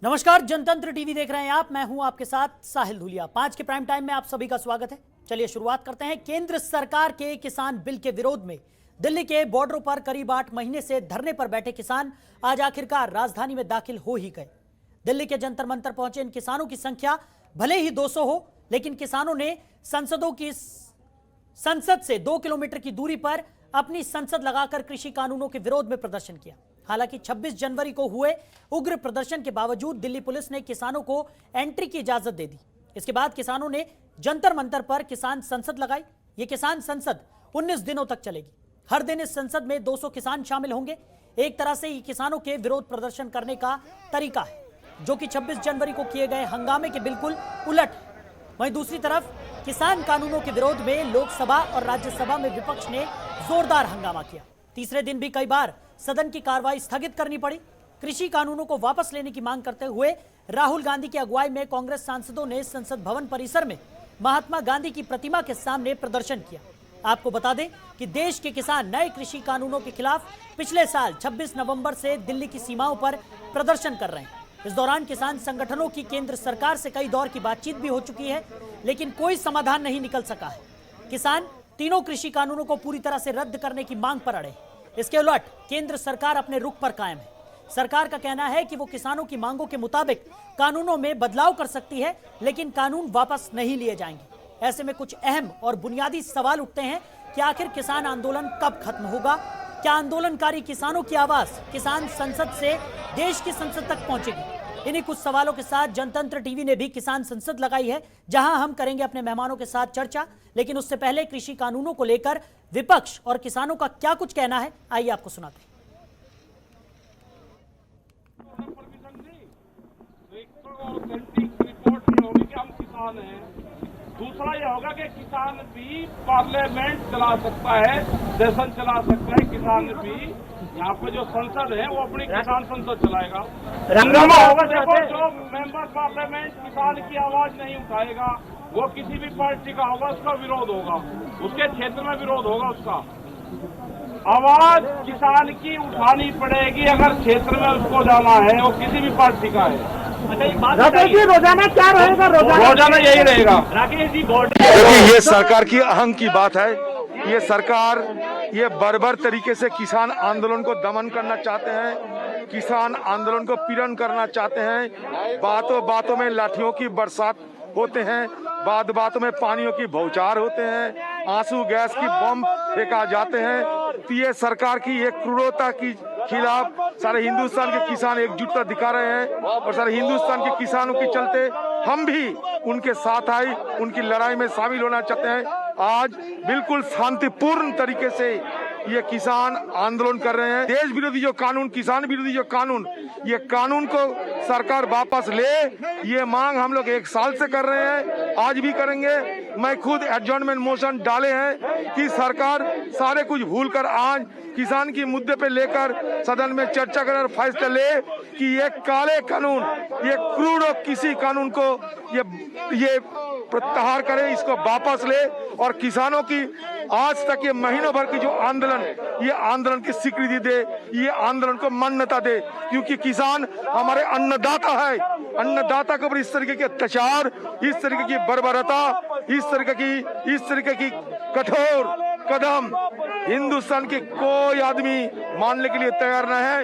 नमस्कार, जनतंत्र टीवी देख रहे हैं आप। मैं हूं आपके साथ साहिल धूलिया। 5 के प्राइम टाइम में आप सभी का स्वागत है। चलिए शुरुआत करते हैं। केंद्र सरकार के किसान बिल के विरोध में दिल्ली के बॉर्डरों पर करीब 8 महीने से धरने पर बैठे किसान आज आखिरकार राजधानी में दाखिल हो ही गए। दिल्ली के जंतर मंतर पहुंचे इन किसानों की संख्या भले ही 200 हो, लेकिन किसानों ने संसद से 2 किलोमीटर की दूरी पर अपनी संसद लगाकर कृषि कानूनों के विरोध में प्रदर्शन किया। हालांकि 26 जनवरी को हुए उग्र प्रदर्शन के बावजूद दिल्ली पुलिस ने किसानों को एंट्री की इजाजत दे दी। इसके बाद किसानों ने जंतर मंतर पर किसान संसद लगाई। ये किसान संसद 19 दिनों तक चलेगी। हर दिन इस संसद में 200 किसान शामिल होंगे। एक तरह से ये किसानों के विरोध प्रदर्शन करने का तरीका है, जो कि 26 जनवरी को किए गए हंगामे के बिल्कुल उलट है। वहीं दूसरी तरफ किसान कानूनों के विरोध में लोकसभा और राज्यसभा में विपक्ष ने जोरदार हंगामा किया। तीसरे दिन भी कई बार सदन की कार्रवाई स्थगित करनी पड़ी। कृषि कानूनों को वापस लेने की मांग करते हुए राहुल गांधी की अगुवाई में कांग्रेस सांसदों ने संसद भवन परिसर में महात्मा गांधी की प्रतिमा के सामने प्रदर्शन किया। आपको बता दें कि देश के किसान नए कृषि कानूनों के खिलाफ पिछले साल 26 नवंबर से दिल्ली की सीमाओं पर प्रदर्शन कर रहे हैं। इस दौरान किसान संगठनों की केंद्र सरकार से कई दौर की बातचीत भी हो चुकी है, लेकिन कोई समाधान नहीं निकल सका है। किसान तीनों कृषि कानूनों को पूरी तरह से रद्द करने की मांग पर अड़े। इसके उलट केंद्र सरकार अपने रुख पर कायम है। सरकार का कहना है कि वो किसानों की मांगों के मुताबिक कानूनों में बदलाव कर सकती है, लेकिन कानून वापस नहीं लिए जाएंगे। ऐसे में कुछ अहम और बुनियादी सवाल उठते हैं कि आखिर किसान आंदोलन कब खत्म होगा? क्या आंदोलनकारी किसानों की आवाज किसान संसद से देश की संसद तक पहुंचेगी? इन्हीं कुछ सवालों के साथ जनतंत्र टीवी ने भी किसान संसद लगाई है, जहां हम करेंगे अपने मेहमानों के साथ चर्चा। लेकिन उससे पहले कृषि कानूनों को लेकर विपक्ष और किसानों का क्या कुछ कहना है, आइए आपको सुनाते हैं। दूसरा यह होगा कि किसान भी पार्लियामेंट चला सकता है, सेशन चला सकता है। किसान भी यहाँ पे जो संसद है वो अपनी किसान संसद चलाएगा। होगा देखो, जो मेंबर पार्लियामेंट किसान की आवाज नहीं उठाएगा वो किसी भी पार्टी का होगा, उसका विरोध होगा, उसके क्षेत्र में विरोध होगा। उसका आवाज किसान की उठानी पड़ेगी अगर क्षेत्र में उसको जाना है, वो किसी भी पार्टी का है। राकेश जी, रोजाना क्या रहेगा? रोजाना यही रहेगा। राकेश जी, देखिए, ये सरकार की अहंग की बात है। ये सरकार ये बर्बर तरीके से किसान आंदोलन को दमन करना चाहते हैं, किसान आंदोलन को पीड़न करना चाहते हैं। बातों बातों में लाठियों की बरसात होते हैं, बात बातों में पानियों की बौछार होते हैं, आंसू गैस की बम फेंका जाते हैं। तो ये सरकार की एक क्रूरता की खिलाफ सारे हिंदुस्तान के किसान एकजुटता दिखा रहे हैं और सारे हिंदुस्तान के किसानों के चलते हम भी उनके साथ आए, उनकी लड़ाई में शामिल होना चाहते हैं। आज बिल्कुल शांतिपूर्ण तरीके से ये किसान आंदोलन कर रहे हैं। देश विरोधी जो कानून, किसान विरोधी जो कानून, ये कानून को सरकार वापस ले, ये मांग हम लोग 1 साल से कर रहे हैं, आज भी करेंगे। मैं खुद एडजॉर्नमेंट मोशन डाले हैं कि सरकार सारे कुछ भूलकर आज किसान की मुद्दे पे लेकर सदन में चर्चा कर फैसला ले कि ये काले कानून, ये क्रूर किसी कानून को ये प्रत्याहार करे, इसको वापस ले और किसानों की आज तक ये महीनों भर की जो आंदोलन, ये आंदोलन की स्वीकृति दे, ये आंदोलन को मान्यता दे, क्योंकि किसान हमारे अन्नदाता है। अन्नदाता के ऊपर इस तरीके के अत्याचार, इस तरीके की बर्बरता, इस तरीके की कठोर कदम हिंदुस्तान के कोई आदमी मानने के लिए तैयार न है।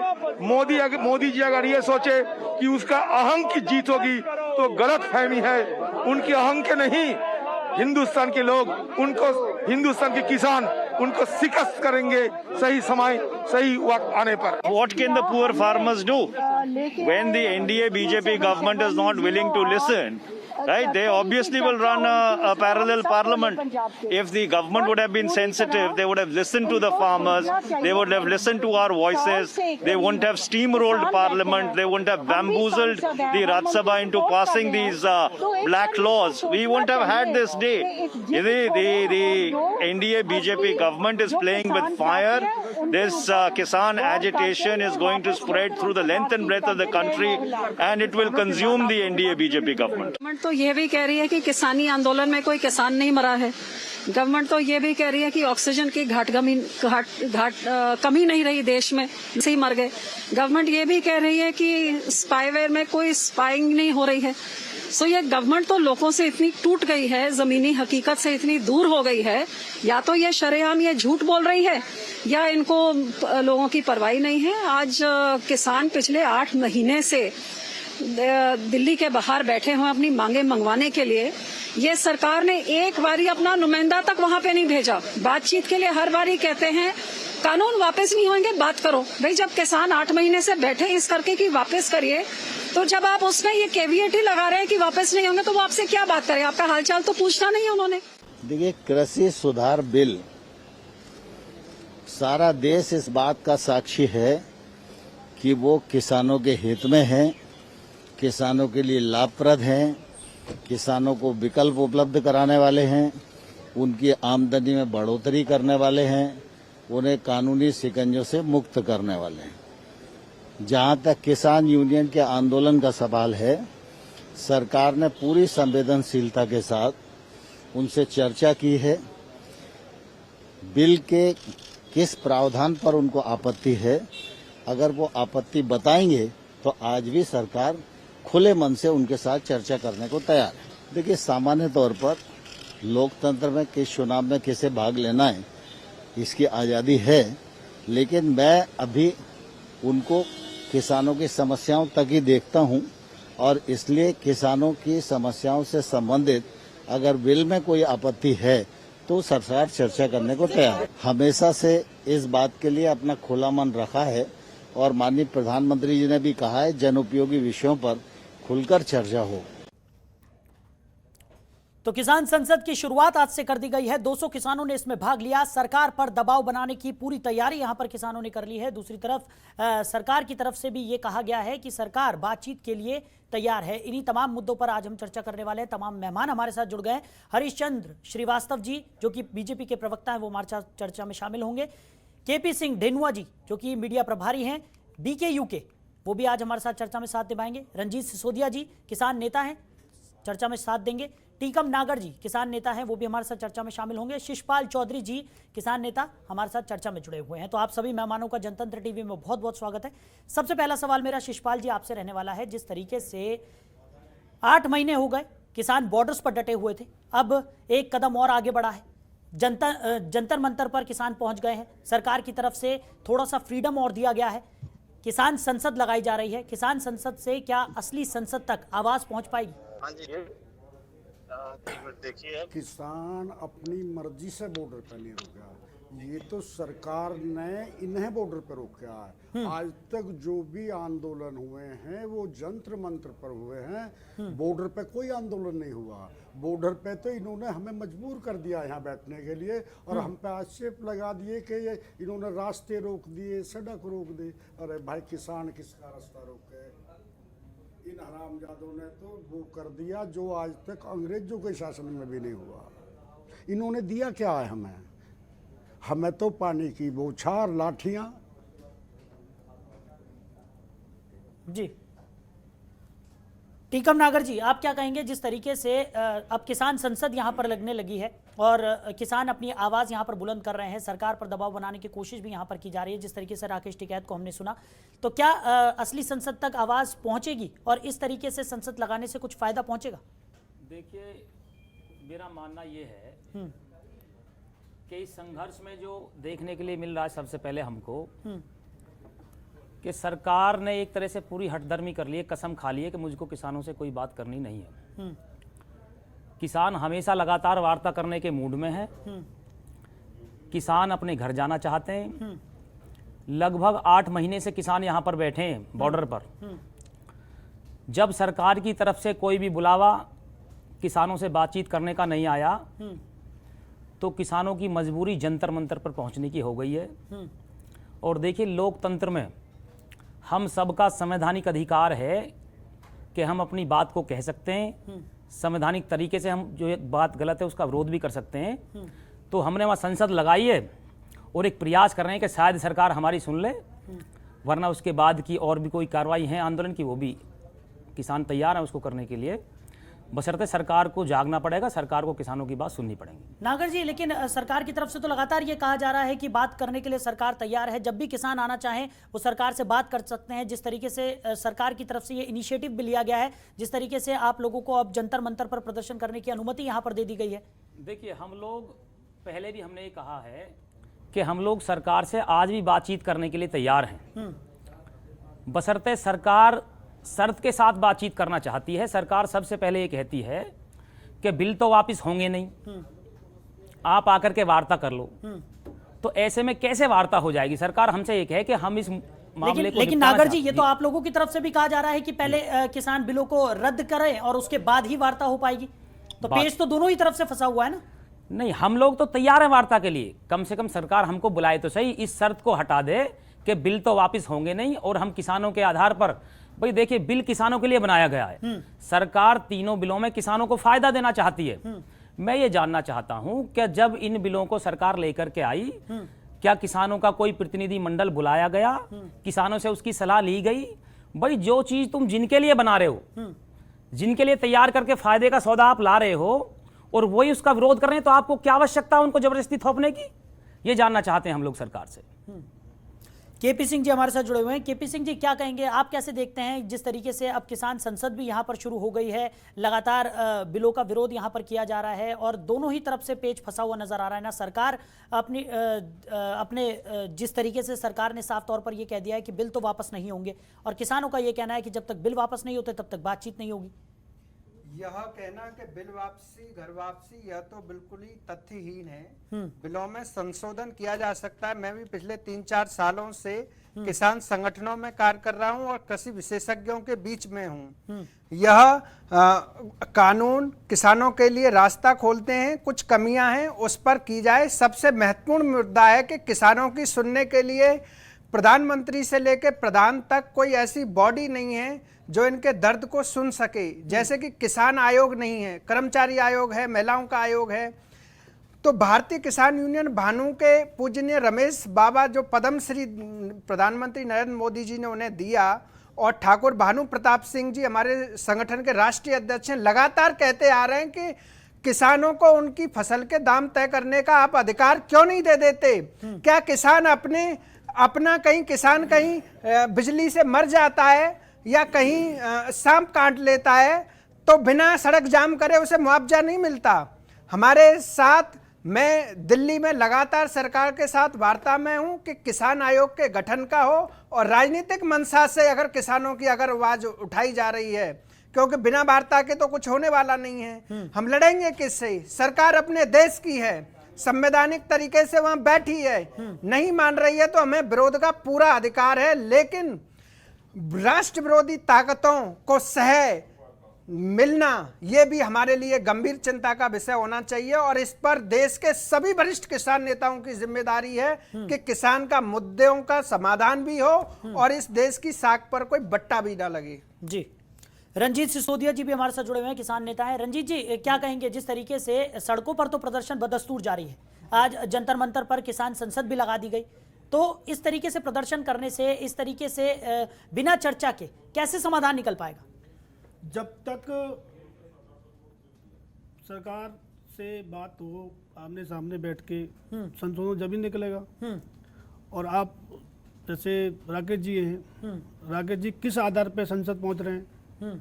मोदी जी अगर ये सोचे कि उसका अहंग की जीत होगी तो गलत फहमी है। उनकी अहंग के नहीं, हिंदुस्तान के लोग उनको, हिंदुस्तान के किसान उनको शिकस्त करेंगे सही समय सही वक्त आने पर। What can the poor farmers do when the NDA BJP government is not willing to listen? Right? They obviously will run a parallel parliament. If the government would have been sensitive, they would have listened to the farmers, they would have listened to our voices, they wouldn't have steamrolled parliament, they wouldn't have bamboozled the Rajya Sabha into passing these black laws. We wouldn't have had this day. The NDA BJP government is playing with fire. This Kisan agitation is going to spread through the length and breadth breath of the country, and it will consume the NDA BJP government. Government तो ये भी कह रही है कि किसानी आंदोलन में कोई किसान नहीं मरा है। गवर्नमेंट तो ये भी कह रही है कि ऑक्सीजन की कमी नहीं रही देश में, इसे ही मर गए। गवर्नमेंट ये भी कह रही है कि स्पाईवेयर में कोई स्पाइंग नहीं हो रही है। सो ये गवर्नमेंट तो लोगों से इतनी टूट गई है, जमीनी हकीकत से इतनी दूर हो गई है, या तो ये शरेआम ये झूठ बोल रही है या इनको लोगों की परवाही नहीं है। आज किसान पिछले 8 महीने से दिल्ली के बाहर बैठे हुए अपनी मांगे मंगवाने के लिए, ये सरकार ने एक बारी अपना नुमाइंदा तक वहां पे नहीं भेजा। बातचीत के लिए हर बारी कहते हैं कानून वापस नहीं होंगे, बात करो। भाई जब किसान 8 महीने से बैठे इस करके कि वापस करिए, तो जब आप उसमें ये कैविएट ही लगा रहे हैं कि वापस नहीं होंगे, तो वो आपसे क्या बात करें? आपका हालचाल तो पूछना नहीं है उन्होंने। देखिए, कृषि सुधार बिल, सारा देश इस बात का साक्षी है कि वो किसानों के हित में है, किसानों के लिए लाभप्रद हैं, किसानों को विकल्प उपलब्ध कराने वाले हैं, उनकी आमदनी में बढ़ोतरी करने वाले हैं, उन्हें कानूनी शिकंजों से मुक्त करने वाले हैं। जहां तक किसान यूनियन के आंदोलन का सवाल है, सरकार ने पूरी संवेदनशीलता के साथ उनसे चर्चा की है। बिल के किस प्रावधान पर उनको आपत्ति है, अगर वो आपत्ति बताएंगे तो आज भी सरकार खुले मन से उनके साथ चर्चा करने को तैयार है। देखिए, सामान्य तौर पर लोकतंत्र में किस चुनाव में किसे भाग लेना है इसकी आज़ादी है, लेकिन मैं अभी उनको किसानों की समस्याओं तक ही देखता हूं, और इसलिए किसानों की समस्याओं से संबंधित अगर बिल में कोई आपत्ति है तो सरकार चर्चा करने को तैयार है। हमेशा से इस बात के लिए अपना खुला मन रखा है, और माननीय प्रधानमंत्री जी ने भी कहा है जनोपयोगी विषयों पर खुलकर चर्चा हो। तो किसान संसद की शुरुआत आज से कर दी गई है। 200 किसानों ने इसमें भाग लिया। सरकार पर दबाव बनाने की पूरी तैयारी यहां पर किसानों ने कर ली है। दूसरी तरफ सरकार की तरफ से भी ये कहा गया है कि सरकार बातचीत के लिए तैयार है। इन्हीं तमाम मुद्दों पर आज हम चर्चा करने वाले हैं। तमाम मेहमान हमारे साथ जुड़ गए हैं। हरीशचंद्र श्रीवास्तव जी, जो कि बीजेपी के प्रवक्ता हैं, वो हमारे चर्चा में शामिल होंगे। केपी सिंह ढेनुआ जी, जो कि मीडिया प्रभारी हैं BKU के, वो भी आज हमारे साथ चर्चा में साथ निभाएंगे। रंजीत सिसोदिया जी, किसान नेता हैं, चर्चा में साथ देंगे। टीकम नागर जी, किसान नेता हैं, वो भी हमारे साथ चर्चा में शामिल होंगे। शिषपाल चौधरी जी, किसान नेता, हमारे साथ चर्चा में जुड़े हुए हैं। तो आप सभी मेहमानों का जनतंत्र टीवी में बहुत बहुत स्वागत है। सबसे पहला सवाल मेरा शिषपाल जी आपसे रहने वाला है। जिस तरीके से 8 महीने हो गए किसान बॉर्डर्स पर डटे हुए थे, अब एक कदम और आगे बढ़ा है। जंतर मंतर पर किसान पहुंच गए हैं। सरकार की तरफ से थोड़ा सा फ्रीडम और दिया गया है। किसान संसद लगाई जा रही है। किसान संसद से क्या असली संसद तक आवाज पहुंच पाएगी? हाँ जी, देखिए, किसान अपनी मर्जी से बॉर्डर पर नहीं रुका, ये तो सरकार ने इन्हें बॉर्डर पर रोका है। आज तक जो भी आंदोलन हुए हैं वो जंतर मंत्र पर हुए हैं, बॉर्डर पे कोई आंदोलन नहीं हुआ। बॉर्डर पे तो इन्होंने हमें मजबूर कर दिया यहाँ बैठने के लिए, और हम पे आक्षेप लगा दिए कि ये इन्होंने रास्ते रोक दिए, सड़क रोक दी। अरे भाई, किसान किसका रास्ता रोके? इन हरामजादों ने तो वो कर दिया जो आज तक अंग्रेजों के शासन में भी नहीं हुआ। इन्होंने दिया क्या है हमें? हमें तो पानी की बौछार, लाठियां। जी, टीकम नागर जी, आप क्या कहेंगे? जिस तरीके से अब किसान संसद यहां पर लगने लगी है और किसान अपनी आवाज यहां पर बुलंद कर रहे हैं, सरकार पर दबाव बनाने की कोशिश भी यहां पर की जा रही है, जिस तरीके से राकेश टिकैत को हमने सुना, तो क्या असली संसद तक आवाज पहुंचेगी और इस तरीके से संसद लगाने से कुछ फायदा पहुंचेगा? देखिए, मेरा मानना ये है कि इस संघर्ष में जो देखने के लिए मिल रहा है, सबसे पहले हमको कि सरकार ने एक तरह से पूरी हठधर्मी कर ली है, कसम खा ली है कि मुझको किसानों से कोई बात करनी नहीं है। किसान हमेशा लगातार वार्ता करने के मूड में है। किसान अपने घर जाना चाहते हैं। लगभग 8 महीने से किसान यहाँ पर बैठे हैं बॉर्डर पर। जब सरकार की तरफ से कोई भी बुलावा किसानों से बातचीत करने का नहीं आया, तो किसानों की मजबूरी जंतर मंतर पर पहुंचने की हो गई है। और देखिए, लोकतंत्र में हम सबका संवैधानिक अधिकार है कि हम अपनी बात को कह सकते हैं। संवैधानिक तरीके से हम जो बात गलत है उसका विरोध भी कर सकते हैं। तो हमने वहाँ संसद लगाई है और एक प्रयास कर रहे हैं कि शायद सरकार हमारी सुन ले। वरना उसके बाद की और भी कोई कार्रवाई है आंदोलन की, वो भी किसान तैयार हैं उसको करने के लिए। बशर्ते सरकार को जागना पड़ेगा, सरकार को किसानों की बात सुननी पड़ेगी। नागर जी, लेकिन सरकार की तरफ से तो लगातार ये कहा जा रहा है कि बात करने के लिए सरकार तैयार है, जब भी किसान आना चाहें वो सरकार से बात कर सकते हैं। जिस तरीके से सरकार की तरफ से ये इनिशिएटिव भी लिया गया है, जिस तरीके से आप लोगों को अब जंतर मंतर पर प्रदर्शन करने की अनुमति यहाँ पर दे दी गई है। देखिए, हम लोग पहले भी हमने ये कहा है कि हम लोग सरकार से आज भी बातचीत करने के लिए तैयार हैं, बशर्ते सरकार शर्त के साथ बातचीत करना चाहती है। सरकार सबसे पहले ये कहती है कि बिल तो वापस होंगे नहीं, आप आकर के वार्ता कर लो। तो ऐसे में कैसे वार्ता हो जाएगी? सरकार हमसे ये कहे कि हम इस मामले को लेकिन नागर जी, ये तो आप लोगों की तरफ से भी कहा जा रहा है कि पहले किसान बिलों को रद्द करें और उसके बाद ही वार्ता हो पाएगी। तो पेच तो दोनों ही तरफ से फंसा हुआ है ना। नहीं, हम लोग तो तैयार हैं वार्ता के लिए। कम से कम सरकार हमको बुलाए तो सही, इस शर्त को हटा दे कि बिल तो वापस होंगे नहीं और हम किसानों के आधार पर। भाई देखिए, बिल किसानों के लिए बनाया गया है। सरकार तीनों बिलों में किसानों को फायदा देना चाहती है। मैं ये जानना चाहता हूं कि जब इन बिलों को सरकार लेकर के आई, क्या किसानों का कोई प्रतिनिधि मंडल बुलाया गया? किसानों से उसकी सलाह ली गई? भाई जो चीज तुम जिनके लिए बना रहे हो, जिनके लिए तैयार करके फायदे का सौदा आप ला रहे हो और वही उसका विरोध कर रहे हैं, तो आपको क्या आवश्यकता है उनको जबरदस्ती थोपने की? ये जानना चाहते हैं हम लोग सरकार से। केपी सिंह जी हमारे साथ जुड़े हुए हैं। केपी सिंह जी, क्या कहेंगे, आप कैसे देखते हैं जिस तरीके से अब किसान संसद भी यहाँ पर शुरू हो गई है, लगातार बिलों का विरोध यहाँ पर किया जा रहा है और दोनों ही तरफ से पेच फंसा हुआ नजर आ रहा है ना। सरकार अपने जिस तरीके से सरकार ने साफ तौर पर यह कह दिया है कि बिल तो वापस नहीं होंगे, और किसानों का यह कहना है कि जब तक बिल वापस नहीं होते तब तक बातचीत नहीं होगी। यह कहना कि बिल वापसी, घर वापसी, यह तो बिल्कुल ही तथ्यहीन है। बिलों में संशोधन किया जा सकता है। मैं भी पिछले 3-4 सालों से किसान संगठनों में कार्य कर रहा हूं और कृषि विशेषज्ञों के बीच में हूं। यह कानून किसानों के लिए रास्ता खोलते हैं। कुछ कमियां हैं, उस पर की जाए। सबसे महत्वपूर्ण मुद्दा है कि किसानों की सुनने के लिए प्रधानमंत्री से लेकर प्रधान तक कोई ऐसी बॉडी नहीं है जो इनके दर्द को सुन सके। जैसे कि किसान आयोग नहीं है, कर्मचारी आयोग है, महिलाओं का आयोग है। तो भारतीय किसान यूनियन भानु के पूजनीय रमेश बाबा, जो पद्मश्री प्रधानमंत्री नरेंद्र मोदी जी ने उन्हें दिया, और ठाकुर भानु प्रताप सिंह जी हमारे संगठन के राष्ट्रीय अध्यक्ष हैं, लगातार कहते आ रहे हैं कि किसानों को उनकी फसल के दाम तय करने का आप अधिकार क्यों नहीं दे देते? क्या किसान कहीं किसान कहीं बिजली से मर जाता है या कहीं सांप काट लेता है तो बिना सड़क जाम करे उसे मुआवजा नहीं मिलता? हमारे साथ, मैं दिल्ली में लगातार सरकार के साथ वार्ता में हूं कि किसान आयोग के गठन का हो, और राजनीतिक मंशा से अगर किसानों की अगर आवाज उठाई जा रही है, क्योंकि बिना वार्ता के तो कुछ होने वाला नहीं है। हम लड़ेंगे किससे? सरकार अपने देश की है, संवैधानिक तरीके से वहां बैठी है, नहीं मान रही है तो हमें विरोध का पूरा अधिकार है। लेकिन राष्ट्र विरोधी ताकतों को सह मिलना, यह भी हमारे लिए गंभीर चिंता का विषय होना चाहिए, और इस पर देश के सभी वरिष्ठ किसान नेताओं की जिम्मेदारी है कि किसान का मुद्दों का समाधान भी हो और इस देश की साख पर कोई बट्टा भी ना लगे। जी, रंजीत सिसोदिया जी भी हमारे साथ जुड़े हुए हैं, किसान नेता हैं। रंजीत जी, क्या कहेंगे, जिस तरीके से सड़कों पर तो प्रदर्शन बदस्तूर जारी है, आज जंतर मंतर पर किसान संसद भी लगा दी गई, तो इस तरीके से प्रदर्शन करने से, इस तरीके से बिना चर्चा के कैसे समाधान निकल पाएगा? जब तक सरकार से बात हो, आमने सामने बैठ के संशोधन जब ही निकलेगा। और आप जैसे राकेश जी हैं, राकेश जी किस आधार पे संसद पहुंच रहे हैं?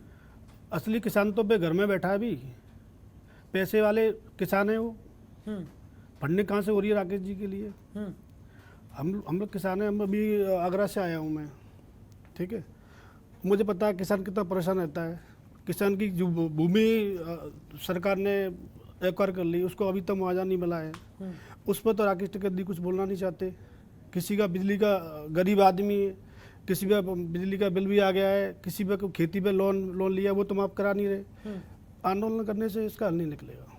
असली किसान तो घर में बैठा है, भी पैसे वाले किसान है वो। फंडिंग कहाँ से हो रही है राकेश जी के लिए? हम लोग किसान हैं, हम अभी आगरा से आया हूँ मैं, ठीक है। मुझे पता है किसान कितना परेशान रहता है। किसान की जो भूमि सरकार ने एक्वायर कर ली, उसको अभी तक मुआवजा नहीं मिला है। उस पर तो राकेश टिकैत कुछ बोलना नहीं चाहते। किसी का बिजली का, गरीब आदमी है, किसी का बिजली का बिल भी आ गया है, किसी पर खेती पे लोन लिया, वो तो माफ करा नहीं रहे। आंदोलन करने से इसका हल नहीं निकलेगा।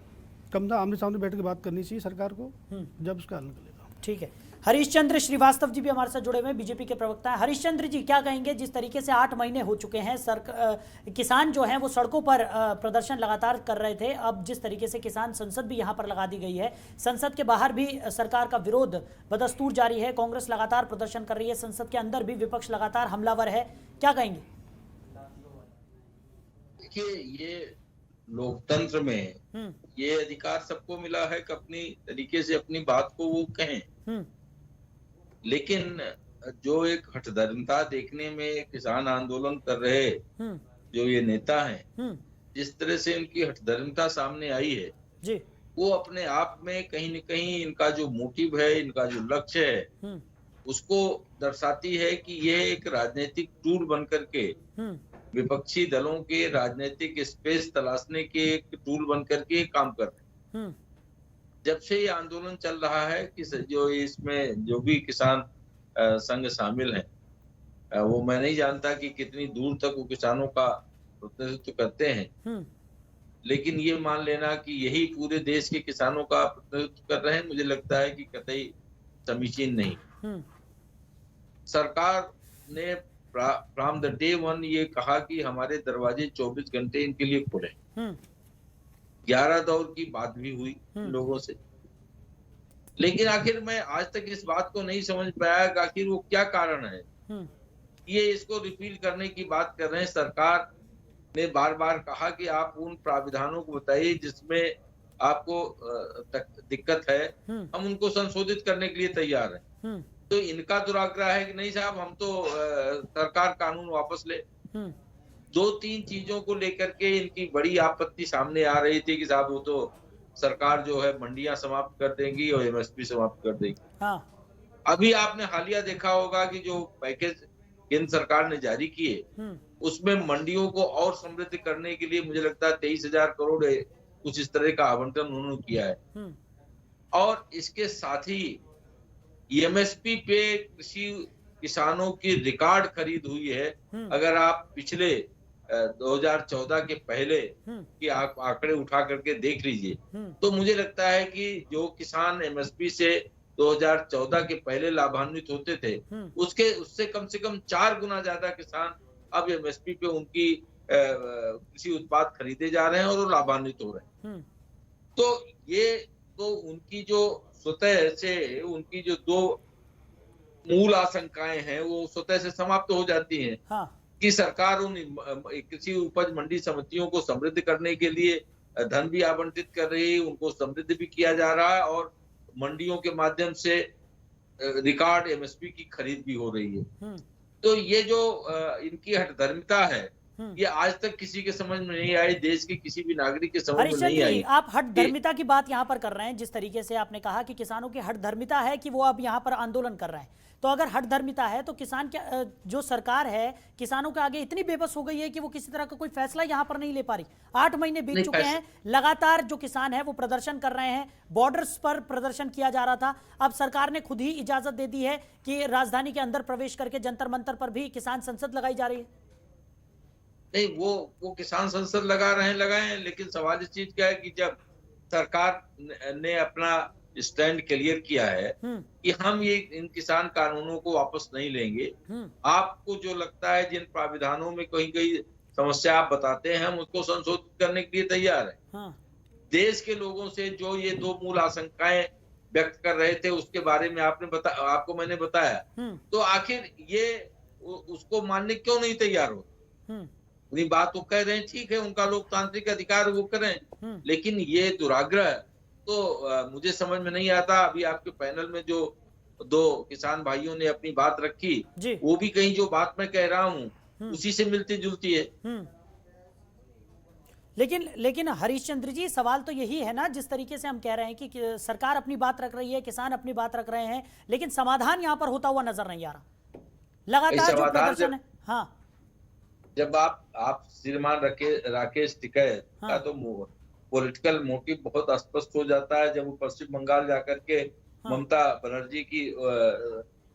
कम से आमने सामने बैठ के बात करनी चाहिए सरकार को, जब इसका हल निकलेगा। ठीक है। हरीशचंद्र श्रीवास्तव जी भी हमारे साथ जुड़े हुए हैं, बीजेपी के प्रवक्ता हैं। हरीशचंद्र जी, क्या कहेंगे जिस तरीके से 8 महीने हो चुके हैं, किसान जो हैं वो सड़कों पर प्रदर्शन लगातार कर रहे थे, अब जिस तरीके से किसान संसद भी यहां पर लगा दी गई है, संसद के बाहर भी सरकार का विरोध बदस्तूर जारी है, कांग्रेस लगातार प्रदर्शन कर रही है, संसद के अंदर भी विपक्ष लगातार हमलावर है, क्या कहेंगे? देखिए, ये लोकतंत्र में ये अधिकार सबको मिला है कि अपनी तरीके से अपनी बात को वो कहें, लेकिन जो एक हठधर्मिता देखने में किसान आंदोलन कर रहे जो ये नेता हैं, जिस तरह से इनकी हठधर्मिता सामने आई है जी, वो अपने आप में कहीं न कहीं इनका जो मोटिव है, इनका जो लक्ष्य है, उसको दर्शाती है कि ये एक राजनीतिक टूल बन करके विपक्षी दलों के राजनीतिक स्पेस तलाशने के एक टूल बन करके काम कर रहे हैं। जब से ये आंदोलन चल रहा है कि जो इसमें जो भी किसान संघ शामिल हैं, वो मैं नहीं जानता कि कितनी दूर तक वो किसानों का प्रतिनिधित्व करते हैं, लेकिन ये मान लेना कि यही पूरे देश के किसानों का प्रतिनिधित्व कर रहे हैं, मुझे लगता है कि कतई समीचीन नहीं। सरकार ने फ्रॉम द डे वन ये कहा कि हमारे दरवाजे 24 घंटे इनके लिए खुले। 11 दौर की बात भी हुई लोगों से, लेकिन आखिर मैं आज तक इस बात को नहीं समझ पाया कि आखिर वो क्या कारण है। ये इसको रिपील करने की बात कर रहे हैं। सरकार ने बार बार कहा कि आप उन प्राविधानों को बताइए जिसमें आपको दिक्कत है, हम उनको संशोधित करने के लिए तैयार हैं। तो इनका दुराग्रह है कि नहीं साहब, हम तो सरकार कानून वापस ले। 2-3 चीजों को लेकर के इनकी बड़ी आपत्ति सामने आ रही थी कि साहब वो तो सरकार जो है मंडियां समाप्त कर देंगी और एमएसपी समाप्त कर देगी। हाँ। अभी आपने हालिया देखा होगा कि जो पैकेज केंद्र सरकार ने जारी किए, उसमें मंडियों को और समृद्ध करने के लिए मुझे लगता है 23,000 करोड़ कुछ इस तरह का आवंटन उन्होंने किया है। और इसके साथ ही एमएसपी पे कृषि किसानों की रिकॉर्ड खरीद हुई है। अगर आप पिछले 2014 के पहले की आंकड़े उठा करके देख लीजिए, तो मुझे लगता है कि जो किसान एमएसपी से 2014 के पहले लाभान्वित होते थे, उससे कम से कम 4 गुना ज्यादा किसान अब एमएसपी पे उनकी कृषि उत्पाद खरीदे जा रहे हैं और वो लाभान्वित हो रहे हैं। तो ये तो उनकी जो स्वतः से उनकी जो 2 मूल आशंकाएं हैं वो स्वतः से समाप्त हो जाती हैं। हाँ। कि सरकार उन कृषि उपज मंडी समितियों को समृद्ध करने के लिए धन भी आवंटित कर रही है, उनको समृद्ध भी किया जा रहा है और मंडियों के माध्यम से रिकॉर्ड एमएसपी की खरीद भी हो रही है। तो ये जो इनकी हठधर्मिता है, ये आज तक किसी के समझ में नहीं आई, देश के किसी भी नागरिक के समझ में नहीं आई। आप हठधर्मिता की बात यहाँ पर कर रहे हैं, जिस तरीके से आपने कहा कि किसानों की हठधर्मिता है कि वो अब यहाँ पर आंदोलन कर रहे हैं, तो अगर हठधर्मिता है तो किसान क्या, जो सरकार है किसानों के आगे इतनी बेबस हो गई है कि वो किसी तरह का कोई फैसला यहाँ पर नहीं ले पा रही। 8 महीने बीत चुके हैं, लगातार जो किसान है वो प्रदर्शन कर रहे हैं, बॉर्डर्स पर प्रदर्शन किया जा रहा था, अब सरकार ने खुद ही इजाजत दे दी है कि राजधानी के अंदर प्रवेश करके जंतर मंतर पर भी किसान संसद लगाई जा रही है। नहीं, वो किसान संसद लगा रहे हैं, लगाए, लेकिन सवाल इस चीज का है कि जब सरकार ने अपना स्टैंड क्लियर किया है कि हम ये इन किसान कानूनों को वापस नहीं लेंगे, आपको जो लगता है जिन प्राविधानों में कहीं समस्या आप बताते हैं, हम उसको संशोधित करने के लिए तैयार हैं। देश के लोगों से जो ये 2 मूल आशंकाएं व्यक्त कर रहे थे उसके बारे में आपको मैंने बताया, तो आखिर ये उसको मानने क्यों नहीं तैयार हो? अपनी बात वो कह रहे हैं, ठीक है, उनका लोकतांत्रिक अधिकार वो करें, लेकिन ये दुराग्रह तो मुझे समझ में नहीं आता। अभी आपके पैनल में जो 2 किसान भाइयों ने अपनी बात रखी, वो भी कहीं जो बात मैं कह रहा हूँ उसी से मिलती जुलती है। लेकिन हरीशचंद्र जी, सवाल तो यही है ना, जिस तरीके से हम कह रहे हैं कि सरकार अपनी बात रख रही है, किसान अपनी बात रख रहे हैं, लेकिन समाधान यहाँ पर होता हुआ नजर नहीं आ रहा। लगातार जो प्रदर्शन है, हाँ, जब आप श्रीमान राकेश टिकैत का तो पॉलिटिकल मोटिव बहुत स्पष्ट हो जाता है जब वो पश्चिम बंगाल जाकर के ममता बनर्जी की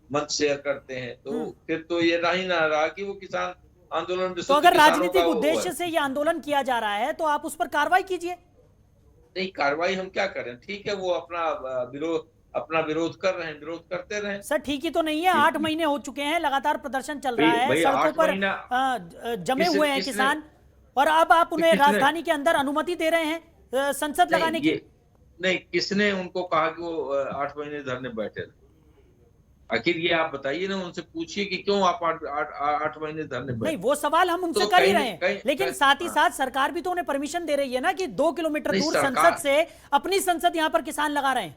मंच शेयर करते हैं, तो फिर तो ये नहीं ना रहा कि वो किसान आंदोलन। तो अगर राजनीतिक उद्देश्य से ये आंदोलन किया जा रहा है तो आप उस पर कार्रवाई कीजिए। नहीं, कार्रवाई हम क्या करें, ठीक है, वो अपना विरोध अपना विरोध कर रहे हैं, विरोध करते रहे। सर ठीक ही तो नहीं है, 8 महीने हो चुके हैं, लगातार प्रदर्शन चल रहा है, भाई, सड़कों 8 पर महीना जमे हुए हैं किसान, और अब आप उन्हें राजधानी के अंदर अनुमति दे रहे हैं संसद लगाने की? नहीं, किसने उनको कहा कि वो 8 महीने धरने बैठे रहे? आखिर ये आप बताइए ना, उनसे पूछिए कि क्यों आप 8 महीने धरने बैठे? नहीं, वो सवाल हम उनसे कर ही रहे हैं, लेकिन साथ ही साथ सरकार भी तो उन्हें परमिशन दे रही है ना कि 2 किलोमीटर दूर संसद से अपनी संसद यहाँ पर किसान लगा रहे हैं।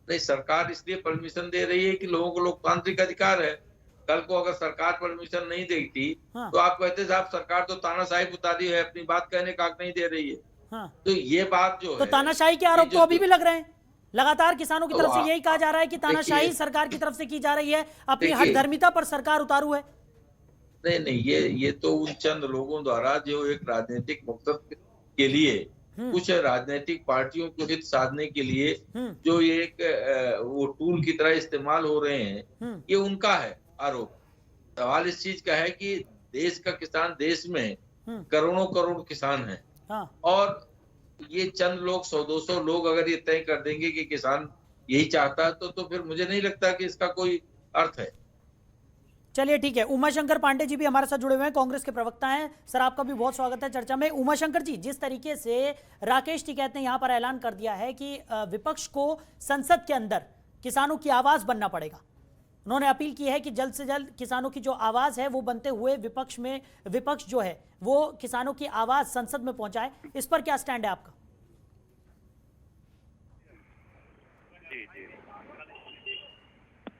नहीं, सरकार इसलिए परमिशन दे रही है कि लोगों को लोकतांत्रिक अधिकार है। कल को अगर सरकार परमिशन नहीं देती तो आप कहते साहब सरकार तो तानाशाही उतारी है, अपनी बात कहने का हक नहीं दे रही है। तो ये बात जो तो है, तानाशाही के आरोप तो अभी भी लग रहे हैं, लगातार किसानों की तरफ से यही कहा जा रहा है कि तानाशाही सरकार की तरफ से की जा रही है, अपनी हठधर्मिता पर सरकार उतारू है। नहीं, ये तो उन चंद लोगों द्वारा जो एक राजनीतिक मकसद के लिए, कुछ राजनीतिक पार्टियों को हित साधने के लिए जो एक वो टूल की तरह इस्तेमाल हो रहे हैं, ये उनका है आरोप। सवाल इस चीज का है कि देश का किसान, देश में करोड़ों करोड़ किसान हैं, और ये चंद लोग 100-200 लोग अगर ये तय कर देंगे कि किसान यही चाहता है तो फिर मुझे नहीं लगता कि इसका कोई अर्थ है। चलिए ठीक है, उमाशंकर पांडे जी भी हमारे साथ जुड़े हुए हैं, कांग्रेस के प्रवक्ता हैं। सर आपका भी बहुत स्वागत है चर्चा में। उमाशंकर जी, जिस तरीके से राकेश टिकैत ने यहाँ पर ऐलान कर दिया है कि विपक्ष को संसद के अंदर किसानों की आवाज बनना पड़ेगा, उन्होंने अपील की है कि जल्द से जल्द किसानों की जो आवाज है वो बनते हुए विपक्ष जो है वो किसानों की आवाज संसद में पहुंचाए, इस पर क्या स्टैंड है आपका?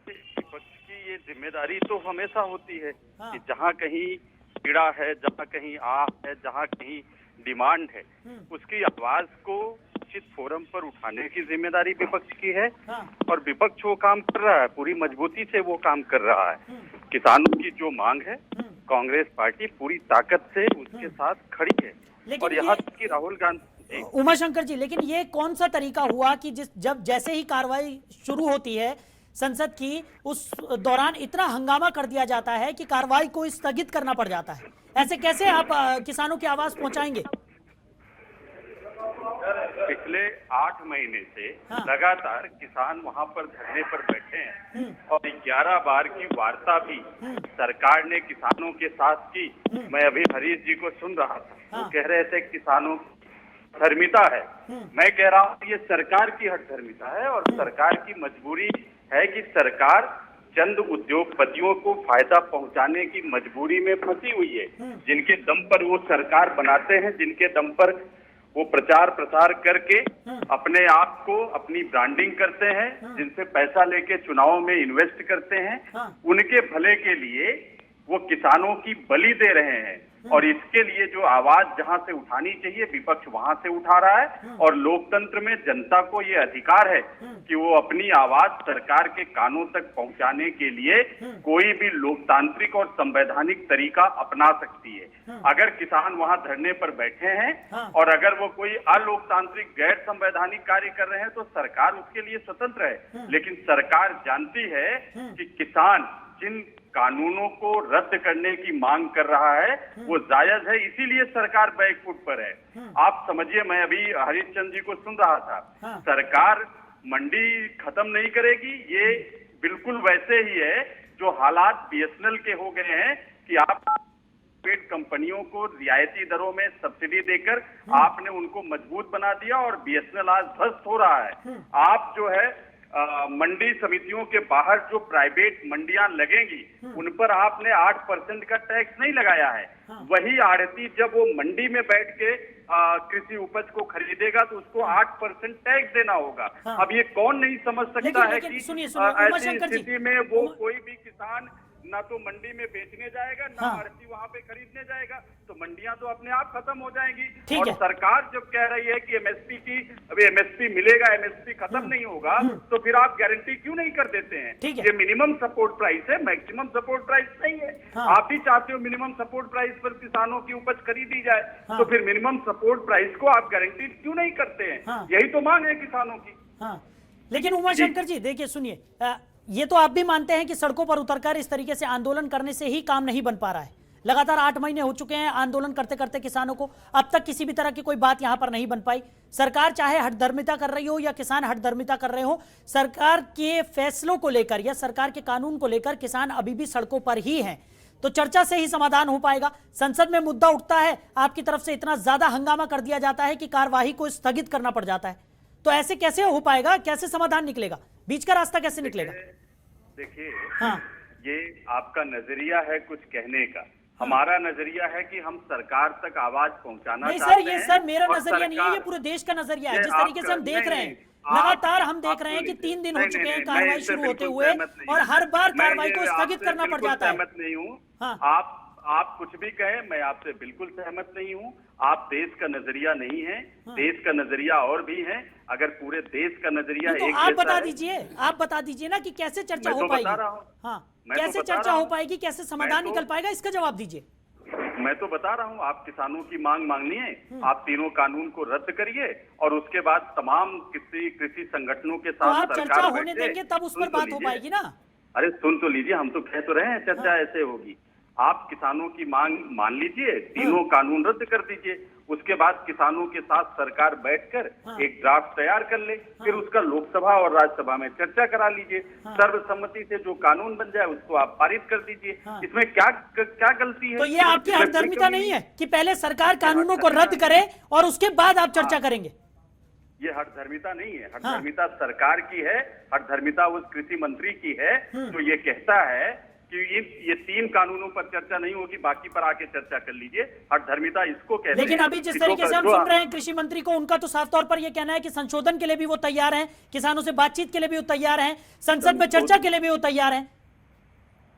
विपक्ष की ये जिम्मेदारी तो हमेशा होती है कि जहाँ कहीं पीड़ा है, जहाँ कहीं आह है, जहाँ कहीं डिमांड है, उसकी आवाज को उचित फोरम पर उठाने की जिम्मेदारी विपक्ष की है। और विपक्ष वो काम कर रहा है, पूरी मजबूती से वो काम कर रहा है। किसानों की जो मांग है, कांग्रेस पार्टी पूरी ताकत से उसके साथ खड़ी है। और यहाँ तक कि राहुल गांधी, उमाशंकर जी, लेकिन ये कौन सा तरीका हुआ कि जब जैसे ही कार्रवाई शुरू होती है संसद की, उस दौरान इतना हंगामा कर दिया जाता है कि कार्रवाई को स्थगित करना पड़ जाता है? ऐसे कैसे आप किसानों की आवाज पहुंचाएंगे? पिछले 8 महीने से लगातार किसान वहां पर धरने पर बैठे हैं और 11 बार की वार्ता भी सरकार ने किसानों के साथ की। मैं अभी हरीश जी को सुन रहा था, वो कह रहे थे किसानों की धर्मिता है। मैं कह रहा हूँ ये सरकार की हठधर्मिता है, और सरकार की मजबूरी है कि सरकार चंद उद्योगपतियों को फायदा पहुंचाने की मजबूरी में फंसी हुई है, जिनके दम पर वो सरकार बनाते हैं, जिनके दम पर वो प्रचार प्रसार करके अपने आप को, अपनी ब्रांडिंग करते हैं, जिनसे पैसा लेके चुनावों में इन्वेस्ट करते हैं, उनके भले के लिए वो किसानों की बलि दे रहे हैं। और इसके लिए जो आवाज जहां से उठानी चाहिए, विपक्ष वहां से उठा रहा है। और लोकतंत्र में जनता को ये अधिकार है कि वो अपनी आवाज सरकार के कानों तक पहुंचाने के लिए कोई भी लोकतांत्रिक और संवैधानिक तरीका अपना सकती है। अगर किसान वहां धरने पर बैठे हैं और अगर वो कोई अलोकतांत्रिक, गैर संवैधानिक कार्य कर रहे हैं तो सरकार उसके लिए स्वतंत्र है। लेकिन सरकार जानती है कि किसान जिन कानूनों को रद्द करने की मांग कर रहा है वो जायज है, इसीलिए सरकार बैकफुट पर है। आप समझिए, मैं अभी हरिश्चंद्र जी को सुन रहा था, सरकार मंडी खत्म नहीं करेगी। ये बिल्कुल वैसे ही है जो हालात बीएसएनएल के हो गए हैं कि आप प्राइवेट कंपनियों को रियायती दरों में सब्सिडी देकर आपने उनको मजबूत बना दिया और बीएसएनएल आज ध्वस्त हो रहा है। आप जो है मंडी समितियों के बाहर जो प्राइवेट मंडियां लगेंगी उन पर आपने 8% का टैक्स नहीं लगाया है। वही आढ़ती जब वो मंडी में बैठ के कृषि उपज को खरीदेगा तो उसको 8% टैक्स देना होगा। अब ये कौन नहीं समझ सकता है कि ऐसी स्थिति में वो कोई भी किसान ना तो मंडी में बेचने जाएगा, ना आढ़ती वहां पे खरीदने जाएगा, तो मंडियां तो अपने आप खत्म हो जाएंगी। और सरकार जब कह रही है कि एमएसपी की, अभी एमएसपी मिलेगा, एमएसपी खत्म नहीं होगा, तो फिर आप गारंटी क्यों नहीं कर देते हैं? ये मिनिमम सपोर्ट प्राइस है, मैक्सिमम सपोर्ट प्राइस नहीं है। आप ही चाहते हो मिनिमम सपोर्ट प्राइस पर किसानों की उपज खरीदी जाए, तो फिर मिनिमम सपोर्ट प्राइस को आप गारंटी क्यों नहीं करते हैं? यही तो मांग है किसानों की। लेकिन उमाशंकर जी देखिए, सुनिए, ये तो आप भी मानते हैं कि सड़कों पर उतरकर इस तरीके से आंदोलन करने से ही काम नहीं बन पा रहा है, लगातार 8 महीने हो चुके हैं आंदोलन करते करते किसानों को, अब तक किसी भी तरह की कोई बात यहां पर नहीं बन पाई। सरकार चाहे हठधर्मिता कर रही हो या किसान हठधर्मिता कर रहे हो, सरकार के फैसलों को लेकर या सरकार के कानून को लेकर किसान अभी भी सड़कों पर ही हैं। तो चर्चा से ही समाधान हो पाएगा। संसद में मुद्दा उठता है, आपकी तरफ से इतना ज्यादा हंगामा कर दिया जाता है कि कार्यवाही को स्थगित करना पड़ जाता है। तो ऐसे कैसे हो पाएगा, कैसे समाधान निकलेगा, बीच का रास्ता कैसे निकलेगा? देखिए, हाँ, ये आपका नजरिया है कुछ कहने का, हमारा नजरिया है कि हम सरकार तक आवाज पहुंचाना नहीं चाहते सर, ये हैं। सर मेरा और नजरिया नहीं है, ये पूरे देश का नजरिया है। जिस तरीके से हम देख रहे हैं, लगातार हम देख रहे हैं कि 3 दिन हो चुके हैं कार्रवाई शुरू होते हुए और हर बार कार्रवाई को स्थगित करना पड़ जाता है। सहमत नहीं हूँ। हाँ। आप कुछ भी कहें, मैं आपसे बिल्कुल सहमत नहीं हूँ। आप देश का नजरिया नहीं है, देश का नजरिया और भी है। अगर पूरे देश का नजरिया तो एक आप जैसा बता है, दीजिए, आप बता दीजिए ना कि कैसे चर्चा मैं हो तो पाएगी। बता रहा हूँ। हाँ, मैं तो कैसे बता चर्चा रहा हो हूँ। पाएगी, कैसे समाधान निकल पाएगा, इसका जवाब दीजिए। मैं तो बता रहा हूँ, आप किसानों की मांग मांगनिए, आप तीनों कानून को रद्द करिए और उसके बाद तमाम कृषि संगठनों के तो साथ आप चर्चा सरकार होने बैठे। देंगे तब उस सुन पर तो बात हो लीजिए। पाएगी ना। अरे सुन तो लीजिए, हम तो कह तो रहे हैं चर्चा ऐसे होगी। आप किसानों की मांग मान लीजिए, तीनों कानून रद्द कर दीजिए, उसके बाद किसानों के साथ सरकार बैठकर एक ड्राफ्ट तैयार कर ले, फिर उसका लोकसभा और राज्यसभा में चर्चा करा लीजिए। सर्वसम्मति से जो कानून बन जाए उसको आप पारित कर दीजिए। इसमें क्या गलती है? तो ये आपकी हठधर्मिता नहीं है कि पहले सरकार कानूनों को रद्द करे और उसके बाद आप चर्चा करेंगे? ये हठधर्मिता नहीं है, हठधर्मिता सरकार की है, हठधर्मिता उस कृषि मंत्री की है जो ये कहता है कि ये 3 कानूनों पर चर्चा नहीं होगी, बाकी पर आके चर्चा कर लीजिए। हठधर्मिता इसको कहते हैं। लेकिन अभी जिस तरीके से हम सुन रहे हैं कृषि मंत्री को, उनका तो साफ तौर पर यह कहना है कि संशोधन के लिए भी वो तैयार हैं, किसानों से बातचीत के लिए भी वो तैयार हैं, संसद में चर्चा के लिए भी वो तैयार हैं।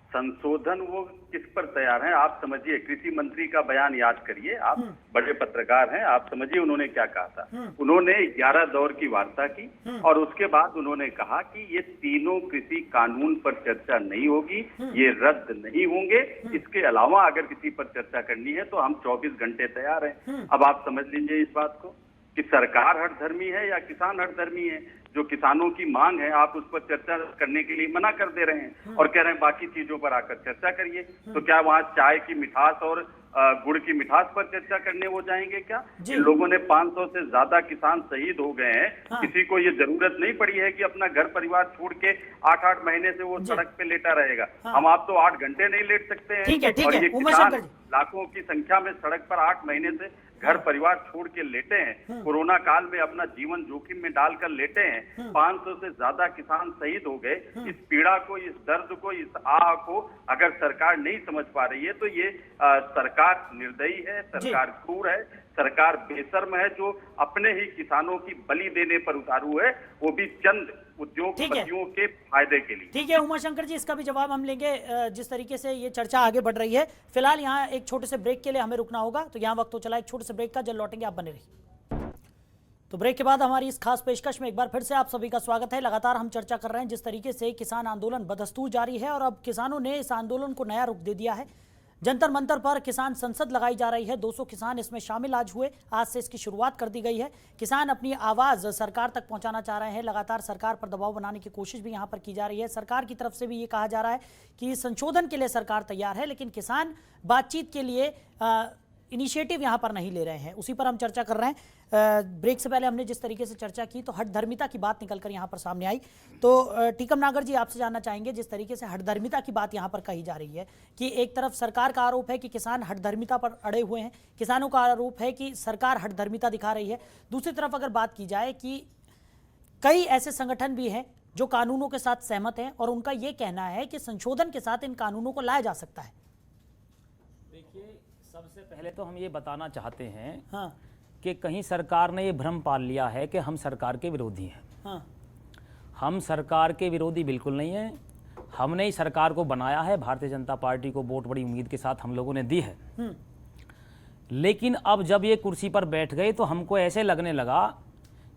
संशोधन वो किस पर तैयार हैं? आप समझिए, कृषि मंत्री का बयान याद करिए, आप बड़े पत्रकार हैं, आप समझिए उन्होंने क्या कहा था। उन्होंने 11 दौर की वार्ता की और उसके बाद उन्होंने कहा कि ये तीनों कृषि कानून पर चर्चा नहीं होगी, ये रद्द नहीं होंगे। इसके अलावा अगर किसी पर चर्चा करनी है तो हम 24 घंटे तैयार हैं। अब आप समझ लीजिए इस बात को कि सरकार हठधर्मी है या किसान हठधर्मी है। जो किसानों की मांग है आप उस पर चर्चा करने के लिए मना कर दे रहे हैं और कह रहे हैं बाकी चीजों पर आकर चर्चा करिए। तो क्या वहाँ चाय की मिठास और गुड़ की मिठास पर चर्चा करने वो जाएंगे क्या? इन लोगों ने 500 से ज्यादा किसान शहीद हो गए हैं। किसी को ये जरूरत नहीं पड़ी है कि अपना घर परिवार छोड़ के 8-8 महीने से वो सड़क पे लेटा रहेगा। हम आप तो 8 घंटे नहीं लेट सकते हैं। और ये किसान लाखों की संख्या में सड़क पर 8 महीने से घर परिवार छोड़ के लेटे हैं, कोरोना काल में अपना जीवन जोखिम में डालकर लेटे हैं। 500 से ज्यादा किसान शहीद हो गए। इस पीड़ा को, इस दर्द को, इस आह को अगर सरकार नहीं समझ पा रही है तो ये सरकार निर्दयी है, सरकार क्रूर है, सरकार बेशर्म है, जो अपने ही किसानों की बलि देने पर उतारू है, वो भी चंद उद्योगपतियों के फायदे के लिए। ठीक है उमाशंकर जी, इसका भी जवाब हम लेंगे जिस तरीके से ये चर्चा आगे बढ़ रही है। फिलहाल यहाँ एक छोटे से ब्रेक के लिए हमें रुकना होगा, तो यहाँ वक्त हो चला एक छोटे से ब्रेक का, जल्द लौटेंगे, आप बने रहिए। तो ब्रेक के बाद हमारी इस खास पेशकश में एक बार फिर से आप सभी का स्वागत है। लगातार हम चर्चा कर रहे हैं जिस तरीके से किसान आंदोलन बदस्तूर जारी है और अब किसानों ने इस आंदोलन को नया रुख दे दिया है। जंतर मंतर पर किसान संसद लगाई जा रही है, 200 किसान इसमें शामिल आज हुए, आज से इसकी शुरुआत कर दी गई है। किसान अपनी आवाज सरकार तक पहुंचाना चाह रहे हैं, लगातार सरकार पर दबाव बनाने की कोशिश भी यहां पर की जा रही है। सरकार की तरफ से भी ये कहा जा रहा है कि संशोधन के लिए सरकार तैयार है, लेकिन किसान बातचीत के लिए इनिशिएटिव यहाँ पर नहीं ले रहे हैं। उसी पर हम चर्चा कर रहे हैं। ब्रेक से पहले हमने जिस तरीके से चर्चा की तो हठधर्मिता की बात निकलकर यहाँ पर सामने आई। तो टीकम नागर जी, आपसे जानना चाहेंगे, जिस तरीके से हठधर्मिता की बात यहाँ पर कही जा रही है कि एक तरफ सरकार का आरोप है कि किसान हठधर्मिता पर अड़े हुए हैं, किसानों का आरोप है कि सरकार हठधर्मिता दिखा रही है। दूसरी तरफ अगर बात की जाए कि कई ऐसे संगठन भी हैं जो कानूनों के साथ सहमत हैं और उनका ये कहना है कि संशोधन के साथ इन कानूनों को लाया जा सकता है। देखिए, सबसे पहले तो हम ये बताना चाहते हैं कि कहीं सरकार ने ये भ्रम पाल लिया है कि हम सरकार के विरोधी हैं। हम सरकार के विरोधी बिल्कुल नहीं हैं। हमने ही सरकार को बनाया है, भारतीय जनता पार्टी को वोट बड़ी उम्मीद के साथ हम लोगों ने दी है। लेकिन अब जब ये कुर्सी पर बैठ गए तो हमको ऐसे लगने लगा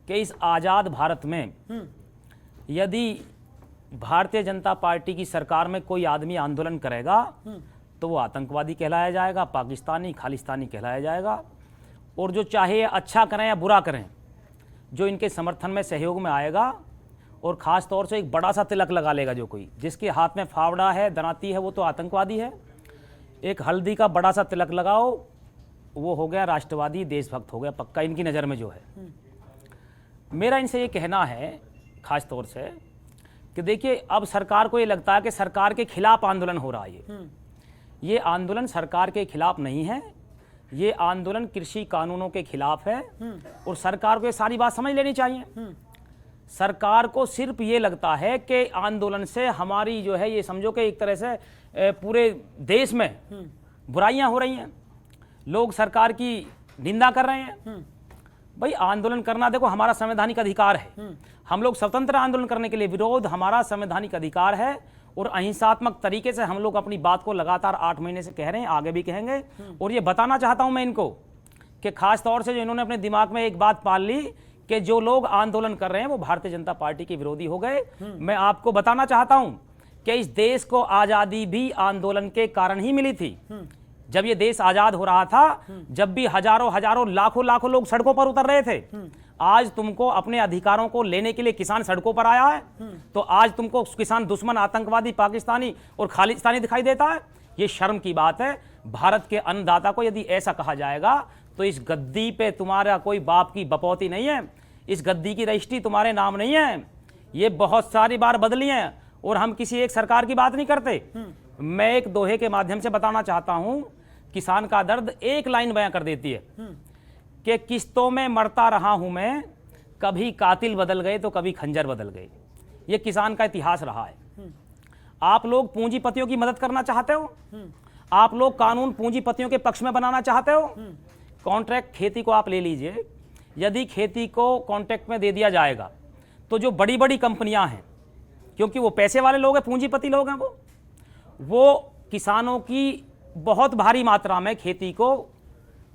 कि इस आज़ाद भारत में यदि भारतीय जनता पार्टी की सरकार में कोई आदमी आंदोलन करेगा तो वो आतंकवादी कहलाया जाएगा, पाकिस्तानी, खालिस्तानी कहलाया जाएगा। और जो चाहे अच्छा करें या बुरा करें, जो इनके समर्थन में सहयोग में आएगा और ख़ास तौर से एक बड़ा सा तिलक लगा लेगा जो कोई, जिसके हाथ में फावड़ा है, दनाती है, वो तो आतंकवादी है। एक हल्दी का बड़ा सा तिलक लगाओ, वो हो गया राष्ट्रवादी, देशभक्त हो गया पक्का इनकी नज़र में जो है। मेरा इनसे ये कहना है खास तौर से कि देखिए, अब सरकार को ये लगता है कि सरकार के खिलाफ आंदोलन हो रहा है। ये आंदोलन सरकार के खिलाफ नहीं है, ये आंदोलन कृषि कानूनों के खिलाफ है। और सरकार को ये सारी बात समझ लेनी चाहिए। सरकार को सिर्फ ये लगता है कि आंदोलन से हमारी जो है, ये समझो कि एक तरह से पूरे देश में बुराइयां हो रही हैं, लोग सरकार की निंदा कर रहे हैं। भाई आंदोलन करना देखो हमारा संवैधानिक अधिकार है, हम लोग स्वतंत्र आंदोलन करने के लिए विरोध हमारा संवैधानिक अधिकार है। और अहिंसात्मक तरीके से हम लोग अपनी बात को लगातार 8 महीने से कह रहे हैं, आगे भी कहेंगे। और ये बताना चाहता हूं मैं इनको कि खास तौर से जो इन्होंने अपने दिमाग में एक बात पाल ली कि जो लोग आंदोलन कर रहे हैं वो भारतीय जनता पार्टी के विरोधी हो गए। मैं आपको बताना चाहता हूं कि इस देश को आजादी भी आंदोलन के कारण ही मिली थी। जब ये देश आजाद हो रहा था, जब भी हजारों लाखों लोग सड़कों पर उतर रहे थे, आज तुमको अपने अधिकारों को लेने के लिए किसान सड़कों पर आया है, तो आज तुमको किसान दुश्मन, आतंकवादी, पाकिस्तानी और खालिस्तानी दिखाई देता है। ये शर्म की बात है। भारत के अन्नदाता को यदि ऐसा कहा जाएगा तो इस गद्दी पे तुम्हारा कोई बाप की बपौती नहीं है, इस गद्दी की रजिस्ट्री तुम्हारे नाम नहीं है। ये बहुत सारी बार बदली है और हम किसी एक सरकार की बात नहीं करते। मैं एक दोहे के माध्यम से बताना चाहता हूं, किसान का दर्द एक लाइन बयां कर देती है कि किस्तों में मरता रहा हूं मैं, कभी कातिल बदल गए तो कभी खंजर बदल गए। ये किसान का इतिहास रहा है। आप लोग पूंजीपतियों की मदद करना चाहते हो, आप लोग कानून पूंजीपतियों के पक्ष में बनाना चाहते हो। कॉन्ट्रैक्ट खेती को आप ले लीजिए, यदि खेती को कॉन्ट्रैक्ट में दे दिया जाएगा तो जो बड़ी बड़ी कंपनियां हैं, क्योंकि वो पैसे वाले लोग हैं, पूंजीपति लोग हैं, वो किसानों की बहुत भारी मात्रा में खेती को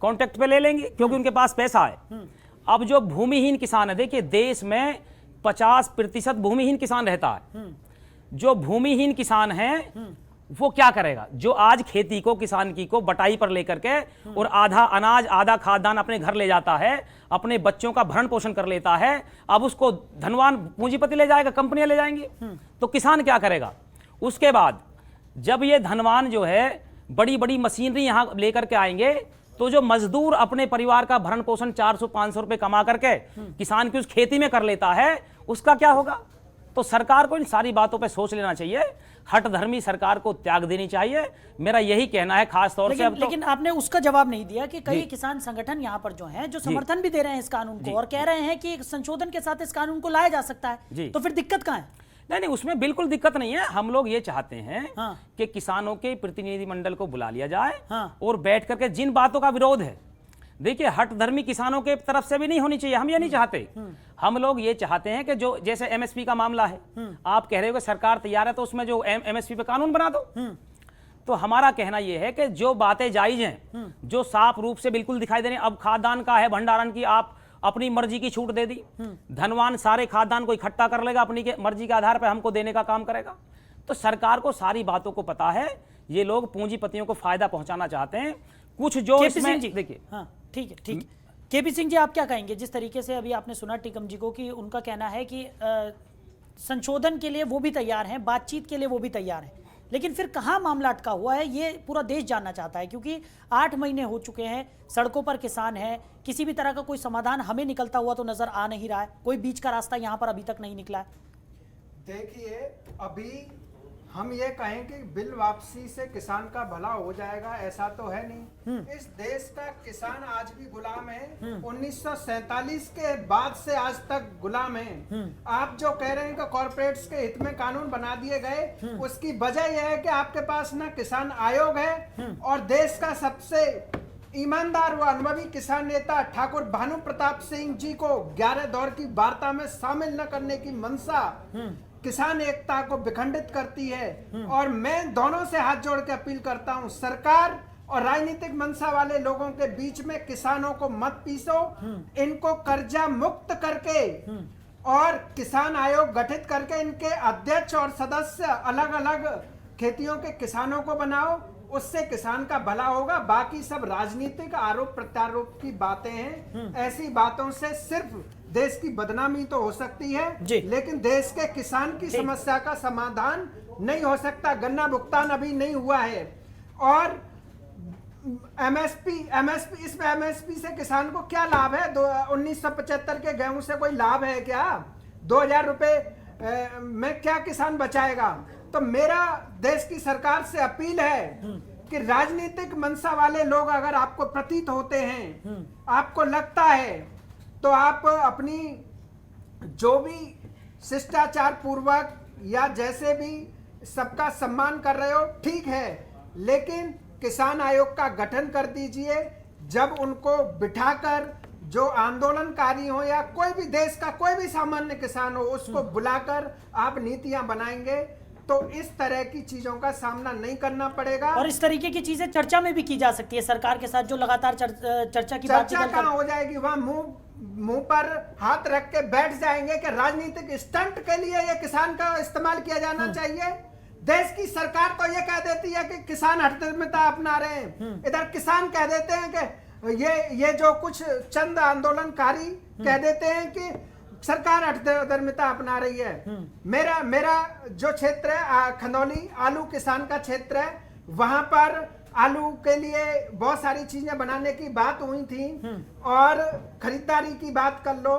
कॉन्ट्रैक्ट पे ले लेंगे क्योंकि उनके पास पैसा है। अब जो भूमिहीन किसान है, देखिए देश में 50% भूमिहीन किसान रहता है। जो भूमिहीन किसान है वो क्या करेगा? जो आज खेती को, किसान की को बटाई पर लेकर के और आधा अनाज, आधा खाद्यान्न अपने घर ले जाता है, अपने बच्चों का भरण पोषण कर लेता है, अब उसको धनवान पूंजीपति ले जाएगा, कंपनियां ले जाएंगी, तो किसान क्या करेगा? उसके बाद जब ये धनवान जो है बड़ी बड़ी मशीनरी यहां लेकर के आएंगे, तो जो मजदूर अपने परिवार का भरण पोषण 400-500 रुपए कमा करके किसान की उस खेती में कर लेता है, उसका क्या होगा? तो सरकार को इन सारी बातों पे सोच लेना चाहिए। हठधर्मी सरकार को त्याग देनी चाहिए, मेरा यही कहना है खास तौर से। लेकिन आपने उसका जवाब नहीं दिया कि कई किसान संगठन यहाँ पर जो हैं, जो समर्थन भी दे रहे हैं इस कानून को और कह रहे हैं कि संशोधन के साथ इस कानून को लाया जा सकता है, तो फिर दिक्कत कहाँ है? नहीं, उसमें बिल्कुल दिक्कत नहीं है। हम लोग ये चाहते हैं कि किसानों के प्रतिनिधिमंडल को बुला लिया जाए और बैठ करके जिन बातों का विरोध है, देखिए हठधर्मी किसानों के तरफ से भी नहीं होनी चाहिए, हम ये नहीं चाहते। हम लोग ये चाहते हैं कि जो जैसे एमएसपी का मामला है, आप कह रहे हो कि सरकार तैयार है तो उसमें जो एमएसपी पे कानून बना दो। तो हमारा कहना यह है कि जो बातें जायज हैं, जो साफ रूप से बिल्कुल दिखाई दे रही हैं, अब खाद्यान्न का है भंडारण की आप अपनी मर्जी की छूट दे दी, धनवान सारे खाद्यान्न को इकट्ठा कर लेगा, अपनी मर्जी के आधार पर हमको देने का काम करेगा। तो सरकार को सारी बातों को पता है, ये लोग पूंजीपतियों को फायदा पहुंचाना चाहते हैं। कुछ जो इसमें देखिए, हाँ ठीक है, ठीक है। केपी सिंह जी, आप क्या कहेंगे? जिस तरीके से अभी आपने सुना टीकम जी को कि उनका कहना है कि संशोधन के लिए वो भी तैयार हैं, बातचीत के लिए वो भी तैयार हैं, लेकिन फिर कहाँ मामला अटका हुआ है ये पूरा देश जानना चाहता है, क्योंकि 8 महीने हो चुके हैं, सड़कों पर किसान है, किसी भी तरह का कोई समाधान हमें निकलता हुआ तो नजर आ नहीं रहा है, कोई बीच का रास्ता यहाँ पर अभी तक नहीं निकला है। देखिए, अभी हम ये कहें कि बिल वापसी से किसान का भला हो जाएगा, ऐसा तो है नहीं। इस देश का किसान आज भी गुलाम है, 1947 के बाद से आज तक गुलाम है। आप जो कह रहे हैं कि कॉर्पोरेट्स के हित में कानून बना दिए गए, उसकी वजह यह है कि आपके पास ना किसान आयोग है और देश का सबसे ईमानदार व अनुभवी किसान नेता ठाकुर भानु प्रताप सिंह जी को 11 दौर की वार्ता में शामिल न करने की मंशा किसान एकता को विखंडित करती है। और मैं दोनों से हाथ जोड़ के अपील करता हूं, सरकार और राजनीतिक मंशा वाले लोगों के बीच में किसानों को मत पीसो, इनको कर्जा मुक्त करके और किसान आयोग गठित करके इनके अध्यक्ष और सदस्य अलग अलग खेतियों के किसानों को बनाओ, उससे किसान का भला होगा। बाकी सब राजनीतिक आरोप प्रत्यारोप की बातें हैं। ऐसी बातों से सिर्फ देश की बदनामी तो हो सकती है, लेकिन देश के किसान की समस्या का समाधान नहीं हो सकता। गन्ना भुगतान अभी नहीं हुआ है और एमएसपी इसमें एमएसपी से किसान को क्या लाभ है? 1975 के गेहूं से कोई लाभ है क्या? 2000 रुपए में क्या किसान बचाएगा? तो मेरा देश की सरकार से अपील है कि राजनीतिक मंशा वाले लोग अगर आपको प्रतीत होते हैं, आपको लगता है, तो आप अपनी जो भी शिष्टाचार पूर्वक या जैसे भी सबका सम्मान कर रहे हो, ठीक है, लेकिन किसान आयोग का गठन कर दीजिए। जब उनको बिठाकर जो आंदोलनकारी हो या कोई भी देश का कोई भी सामान्य किसान हो, उसको बुलाकर आप नीतियां बनाएंगे तो इस तरह की चीजों का सामना नहीं करना पड़ेगा। और इस तरीके की चीजें चर्चा में भी की जा सकती है सरकार के साथ, जो लगातार चर्चा की बात चर्चा कहाँ हो जाएगी? वहां मुंह पर हाथ रख के बैठ जाएंगे कि राजनीतिक स्टंट के लिए ये किसान का इस्तेमाल किया जाना चाहिए। देश की सरकार तो ये कह देती है कि किसान हठधर्मिता अपना रहे हैं, इधर किसान कह देते हैं कि ये जो कुछ चंद आंदोलनकारी कह देते हैं कि सरकार हठधर्मिता अपना रही है। मेरा जो क्षेत्र है खंदौली आलू किसान का क्षेत्र है, वहां पर आलू के लिए बहुत सारी चीजें बनाने की बात हुई थी और खरीदारी की बात कर लो।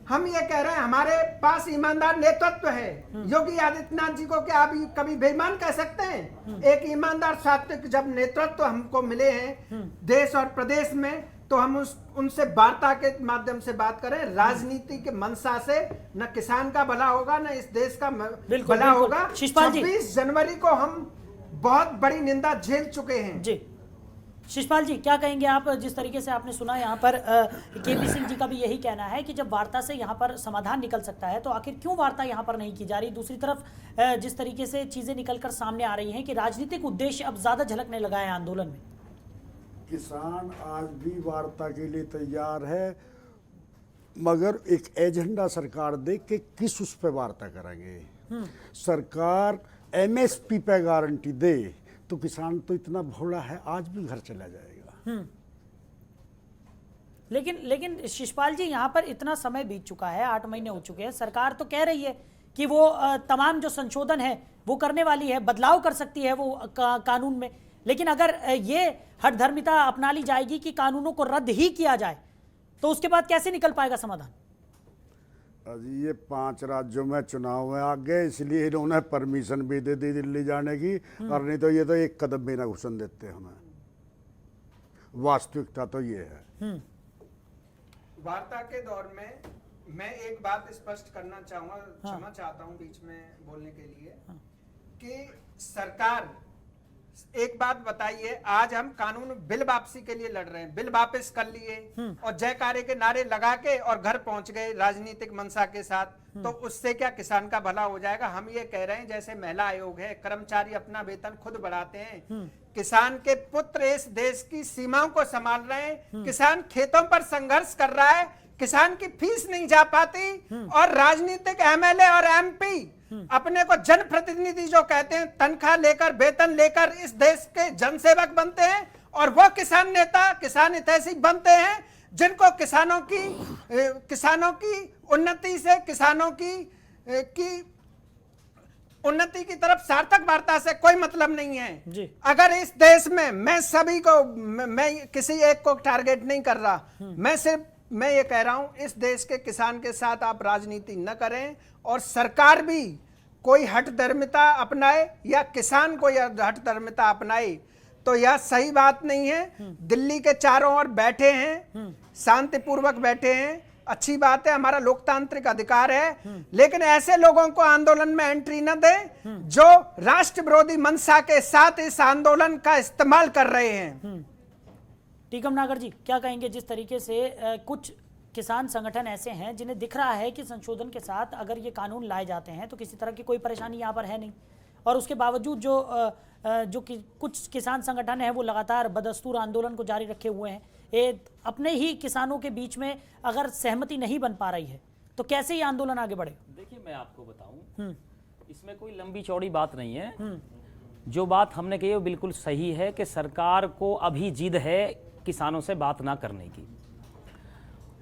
हम ये कह रहे हैं हमारे पास ईमानदार नेतृत्व है। योगी आदित्यनाथ जी को क्या अभी कभी बेईमान कह सकते हैं? एक ईमानदार सात्विक जब नेतृत्व हमको मिले हैं देश और प्रदेश में, तो हम उनसे वार्ता के माध्यम से बात करें। राजनीति के मंशा से न किसान का भला होगा, न इस देश का भला होगा। 26 जनवरी को हम बहुत बड़ी निंदा झेल चुके हैं। जी शिषपाल जी, क्या कहेंगे आप? जिस तरीके से आपने सुना यहाँ पर केपी सिंह जी का भी यही कहना है कि जब वार्ता से यहाँ पर समाधान निकल सकता है तो आखिर क्यों वार्ता यहाँ पर नहीं की जा रही? दूसरी तरफ जिस तरीके से चीजें निकलकर सामने आ रही हैं कि राजनीतिक उद्देश्य अब ज्यादा झलकने लगा है आंदोलन में। किसान आज भी वार्ता के लिए तैयार है, मगर एक एजेंडा सरकार दे कि किस उस पर वार्ता करेंगे। सरकार एमएसपी पे गारंटी दे तो किसान तो इतना भोला है, आज भी घर चला जाएगा। लेकिन शिषपाल जी, यहाँ पर इतना समय बीत चुका है, 8 महीने हो चुके हैं। सरकार तो कह रही है कि वो तमाम जो संशोधन है वो करने वाली है, बदलाव कर सकती है वो कानून में। लेकिन अगर ये हठधर्मिता अपना ली जाएगी कि कानूनों को रद्द ही किया जाए, तो उसके बाद कैसे निकल पाएगा समाधान? अजी ये 5 राज्यों में चुनाव में आ गए, इसलिए इन्होंने परमिशन भी दे दी दिल्ली जाने की, और नहीं तो ये तो एक कदम भी ना घुसन देते हमें। वास्तविकता तो ये है। वार्ता के दौर में मैं एक बात स्पष्ट करना चाहूंगा, क्षमा चाहता हूं बीच में बोलने के लिए, कि सरकार एक बात बताइए, आज हम कानून बिल वापसी के लिए लड़ रहे हैं, बिल वापस कर लिए और जयकारे के नारे लगा के और घर पहुंच गए राजनीतिक मंशा के साथ, तो उससे क्या किसान का भला हो जाएगा? हम ये कह रहे हैं जैसे महिला आयोग है, कर्मचारी अपना वेतन खुद बढ़ाते हैं, किसान के पुत्र इस देश की सीमाओं को संभाल रहे हैं, किसान खेतों पर संघर्ष कर रहा है, किसान की फीस नहीं जा पाती, और राजनीतिक एमएलए और एमपी अपने को जनप्रतिनिधि जो कहते हैं, तनख्वाह लेकर वेतन लेकर इस देश के जनसेवक बनते हैं, और वो किसान नेता किसान हितैषी बनते हैं जिनको किसानों की उन्नति से, किसानों की उन्नति की तरफ सार्थक वार्ता से कोई मतलब नहीं है जी। अगर इस देश में मैं सभी को, मैं किसी एक को टारगेट नहीं कर रहा, मैं ये कह रहा हूं इस देश के किसान के साथ आप राजनीति न करें, और सरकार भी कोई हठधर्मिता अपनाए या किसान को यह हठधर्मिता अपनाए तो यह सही बात नहीं है। दिल्ली के चारों ओर बैठे हैं, शांतिपूर्वक बैठे हैं, अच्छी बात है, हमारा लोकतांत्रिक अधिकार है, लेकिन ऐसे लोगों को आंदोलन में एंट्री न दें जो राष्ट्र विरोधी मंशा के साथ इस आंदोलन का इस्तेमाल कर रहे हैं। टीकम नागर जी, क्या कहेंगे? जिस तरीके से कुछ किसान संगठन ऐसे हैं जिन्हें दिख रहा है कि संशोधन के साथ अगर ये कानून लाए जाते हैं तो किसी तरह की कोई परेशानी यहाँ पर है नहीं, और उसके बावजूद जो कुछ किसान संगठन है वो लगातार बदस्तूर आंदोलन को जारी रखे हुए हैं। अपने ही किसानों के बीच में अगर सहमति नहीं बन पा रही है तो कैसे ये आंदोलन आगे बढ़े? देखिए, मैं आपको बताऊं, इसमें कोई लंबी चौड़ी बात नहीं है। जो बात हमने कही वो बिल्कुल सही है कि सरकार को अभी जिद है किसानों से बात ना करने की।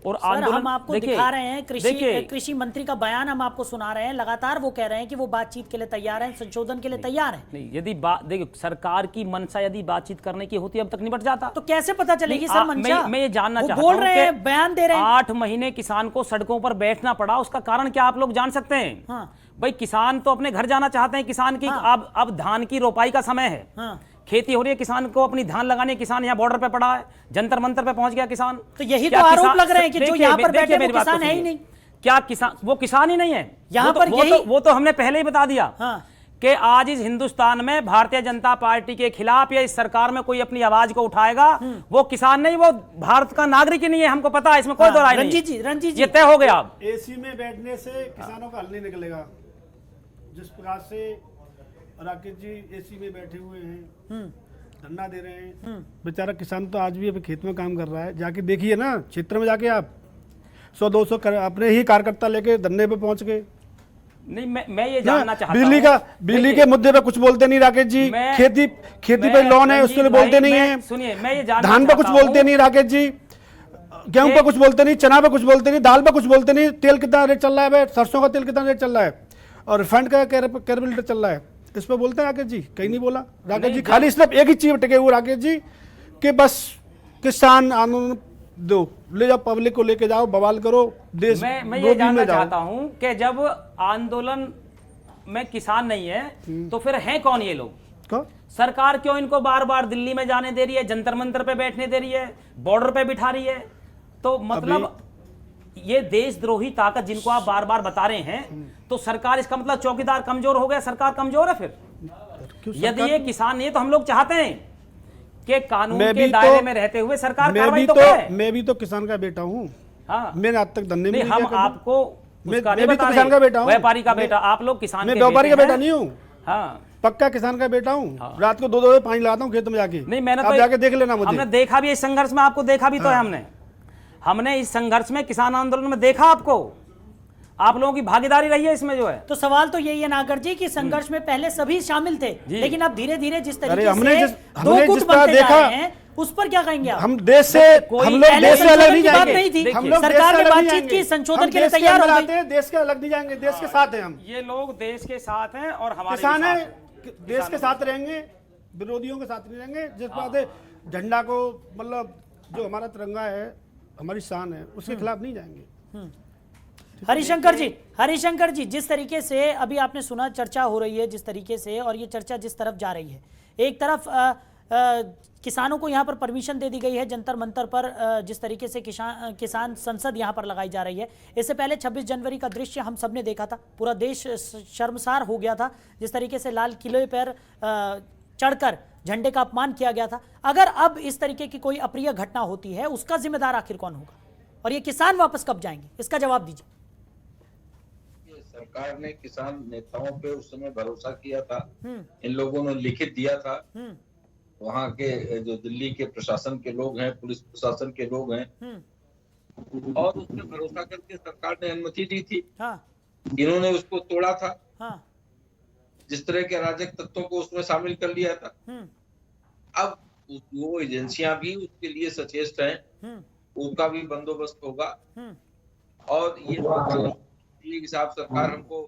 और सर, आंदोलन हम आपको देखिए, दिखा रहे हैं देखिए, कृषि मंत्री का बयान हम आपको सुना रहे हैं, लगातार वो कह रहे हैं कि वो बातचीत के लिए तैयार हैं, संशोधन के लिए तैयार हैं। नहीं, यदि बात देखिए, सरकार की मंशा यदि बातचीत करने की होती अब तक निपट जाता। तो कैसे पता चलेगी सर मंशा? मैं ये जानना वो चाहता बोल हूं रहे कि हैं, बयान दे रहे हैं। 8 महीने किसान को सड़कों पर बैठना पड़ा, उसका कारण क्या आप लोग जान सकते हैं? हाँ। भाई किसान तो अपने घर जाना चाहते हैं, किसान की अब धान की रोपाई का समय है, हाँ। खेती हो रही है, किसान को अपनी धान लगाने, किसान यहाँ बॉर्डर पे पड़ा है, जंतर मंतर पे पहुंच गया किसान। तो यही तो आरोप लग रहे हैं कि जो यहाँ पर बैठे वो किसान है ही नहीं। क्या किसान, वो किसान ही नहीं है यहाँ पर वो तो हमने पहले ही बता दिया कि आज इस हिंदुस्तान में भारतीय जनता पार्टी के खिलाफ या इस सरकार में कोई अपनी आवाज को उठाएगा, वो किसान नहीं, वो भारत का नागरिक ही नहीं है, हमको पता है, इसमें कोई दो राय नहीं। रंजीत जी ये तय हो गया। अब एसी में बैठने से किसानों का हल नहीं निकलेगा। जिस प्रकार से राकेश जी एसी में बैठे हुए हैं, धरना दे रहे हैं, बेचारा किसान तो आज भी अभी खेत में काम कर रहा है। जाके देखिए ना, क्षेत्र में जाके आप 100-200 अपने ही कार्यकर्ता लेके धरने पे पहुंच गए। नहीं, मैं ये जानना चाहता हूं, बिजली के मुद्दे पे कुछ बोलते नहीं राकेश जी। खेती पे लोन है उसके लिए बोलते नहीं है। सुनिए, मैं ये जानना धान पे कुछ बोलते नहीं राकेश जी, गेहूं पे कुछ बोलते नहीं, चना पे कुछ बोलते नहीं, दाल पे कुछ बोलते नहीं। तेल कितना रेट चल रहा है, सरसों का तेल कितना रेट चल रहा है, और रिफाइंड का कैरेबिलिटी चल रहा है, इस पे बोलते हैं राकेश जी? कहीं नहीं बोला राकेश जी। खाली सिर्फ एक ही चीज टिके हुए राकेश जी कि बस किसान आंदोलन दो, ले जाओ, पब्लिक को लेके जाओ, बवाल करो, देश मैं ये जानना चाहता हूं कि जब आंदोलन में किसान नहीं है तो फिर हैं कौन ये लोग? सरकार क्यों इनको बार बार दिल्ली में जाने दे रही है, जंतर मंतर पे बैठने दे रही है, बॉर्डर पे बिठा रही है? तो मतलब ये देशद्रोही ताकत जिनको आप बार बार बता रहे हैं, तो सरकार, इसका मतलब चौकीदार कमजोर हो गया, सरकार कमजोर है फिर? यदि ये किसान नहीं है तो हम लोग चाहते हैं कि कानून के दायरे में रहते हुए सरकार कार्रवाई तो करे। मैं भी तो किसान का बेटा हूँ। हाँ, मैंने आज तक धंधे में हम आपको मैं भी तो किसान का बेटा हूँ, व्यापारी का बेटा, आप लोग किसान, मैं व्यापारी का बेटा नहीं हूँ। हाँ, पक्का किसान का बेटा हूँ। रात को 2-2 बजे पानी लगाता हूँ खेत में जाके। नहीं, मैंने आप जाके देख लेना मुझे। हमने देखा भी इस संघर्ष में, आपको देखा भी तो है हमने इस संघर्ष में, किसान आंदोलन में देखा आपको, आप लोगों की भागीदारी रही है इसमें जो है। तो सवाल तो यही है नागर जी कि संघर्ष में पहले सभी शामिल थे, लेकिन अब धीरे धीरे जिस तरीके से दो गुट बनते जा रहे हैं, उस पर क्या कहेंगे आप? हम देश से, हम लोग देश से अलग नहीं जाएंगे। हम लोग सरकार ने बातचीत की, संशोधन के लिए तैयार हो गए। देश के अलग नहीं जाएंगे, देश के साथ हैं हम। ये लोग देश के साथ हैं और हमारे किसान है, देश के साथ रहेंगे, विरोधियों के साथ नहीं रहेंगे। जिस बात झंडा को, मतलब जो हमारा तिरंगा है, हमारी शान है, उसके खिलाफ नहीं जाएंगे। हरिशंकर जी, जिस तरीके से अभी आपने सुना, चर्चा हो रही है जिस तरीके से, और ये चर्चा जिस तरफ जा रही है, एक तरफ किसानों को यहाँ पर परमिशन दे दी गई है जंतर मंतर पर, जिस तरीके से किसान संसद यहाँ पर लगाई जा रही है। इससे पहले 26 जनवरी का दृश्य हम सबने देखा था, पूरा देश शर्मसार हो गया था, जिस तरीके से लाल किले पर चढ़कर झंडे का अपमान किया गया था। अगर अब इस तरीके की कोई अप्रिय घटना होती है, उसका जिम्मेदार आखिर कौन होगा, और ये किसान वापस कब जाएंगे, इसका जवाब दीजिए। सरकार ने किसान नेताओं पे उस समय भरोसा किया था, इन लोगों ने लिखित दिया था, वहाँ के जो दिल्ली के प्रशासन के लोग हैं, पुलिस प्रशासन के लोग हैं, और उसमें भरोसा करके सरकार ने अनुमति दी थी। इन्होंने उसको तोड़ा था, जिस तरह के अराजक तत्वों को उसमें शामिल कर लिया था। अब वो एजेंसियां भी उसके लिए सचेत हैं, उनका भी बंदोबस्त होगा, और ये हिसाब सरकार हमको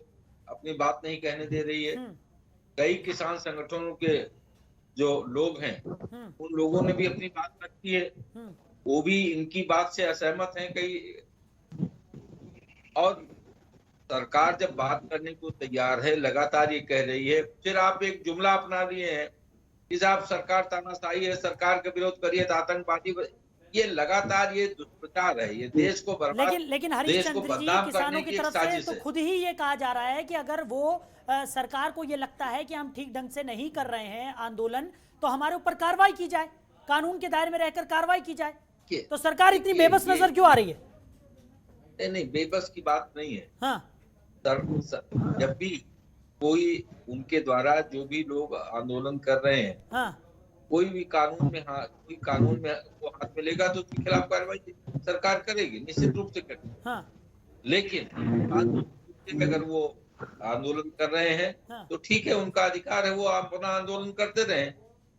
अपनी बात नहीं कहने दे रही है। कई किसान संगठनों के जो लोग हैं, उन लोगों ने भी अपनी बात रखी है, वो भी इनकी बात से असहमत हैं कई, और सरकार जब बात करने को तैयार है, लगातार ये कह रही है, फिर आप एक जुमला अपना लिए हैं कि साहब सरकार तानाशाही है, सरकार का विरोध करिए तो आतंकवादी। ये लगातार ये दुष्प्रचार है, ये देश को बर्बाद, लेकिन हरिश्चंद्र जी, किसानों की तरफ से तो खुद ही ये कहा जा रहा है कि अगर वो सरकार को ये लगता है कि हम ठीक ढंग से नहीं कर रहे हैं आंदोलन, तो हमारे ऊपर कार्रवाई की जाए, कानून के दायरे में रहकर कार्रवाई की जाए। तो सरकार इतनी बेबस नजर क्यों आ रही है? नहीं, बेबस की बात नहीं है। हाँ, जब भी कोई उनके द्वारा जो भी लोग आंदोलन कर रहे हैं, हाँ, कोई भी कानून में वो हाथ मिलेगा तो उसके खिलाफ कार्रवाई सरकार करेगी, निश्चित रूप से करेगी। हाँ, लेकिन अगर वो आंदोलन कर रहे हैं, हाँ, तो ठीक है, उनका अधिकार है, वो अपना आंदोलन करते रहे।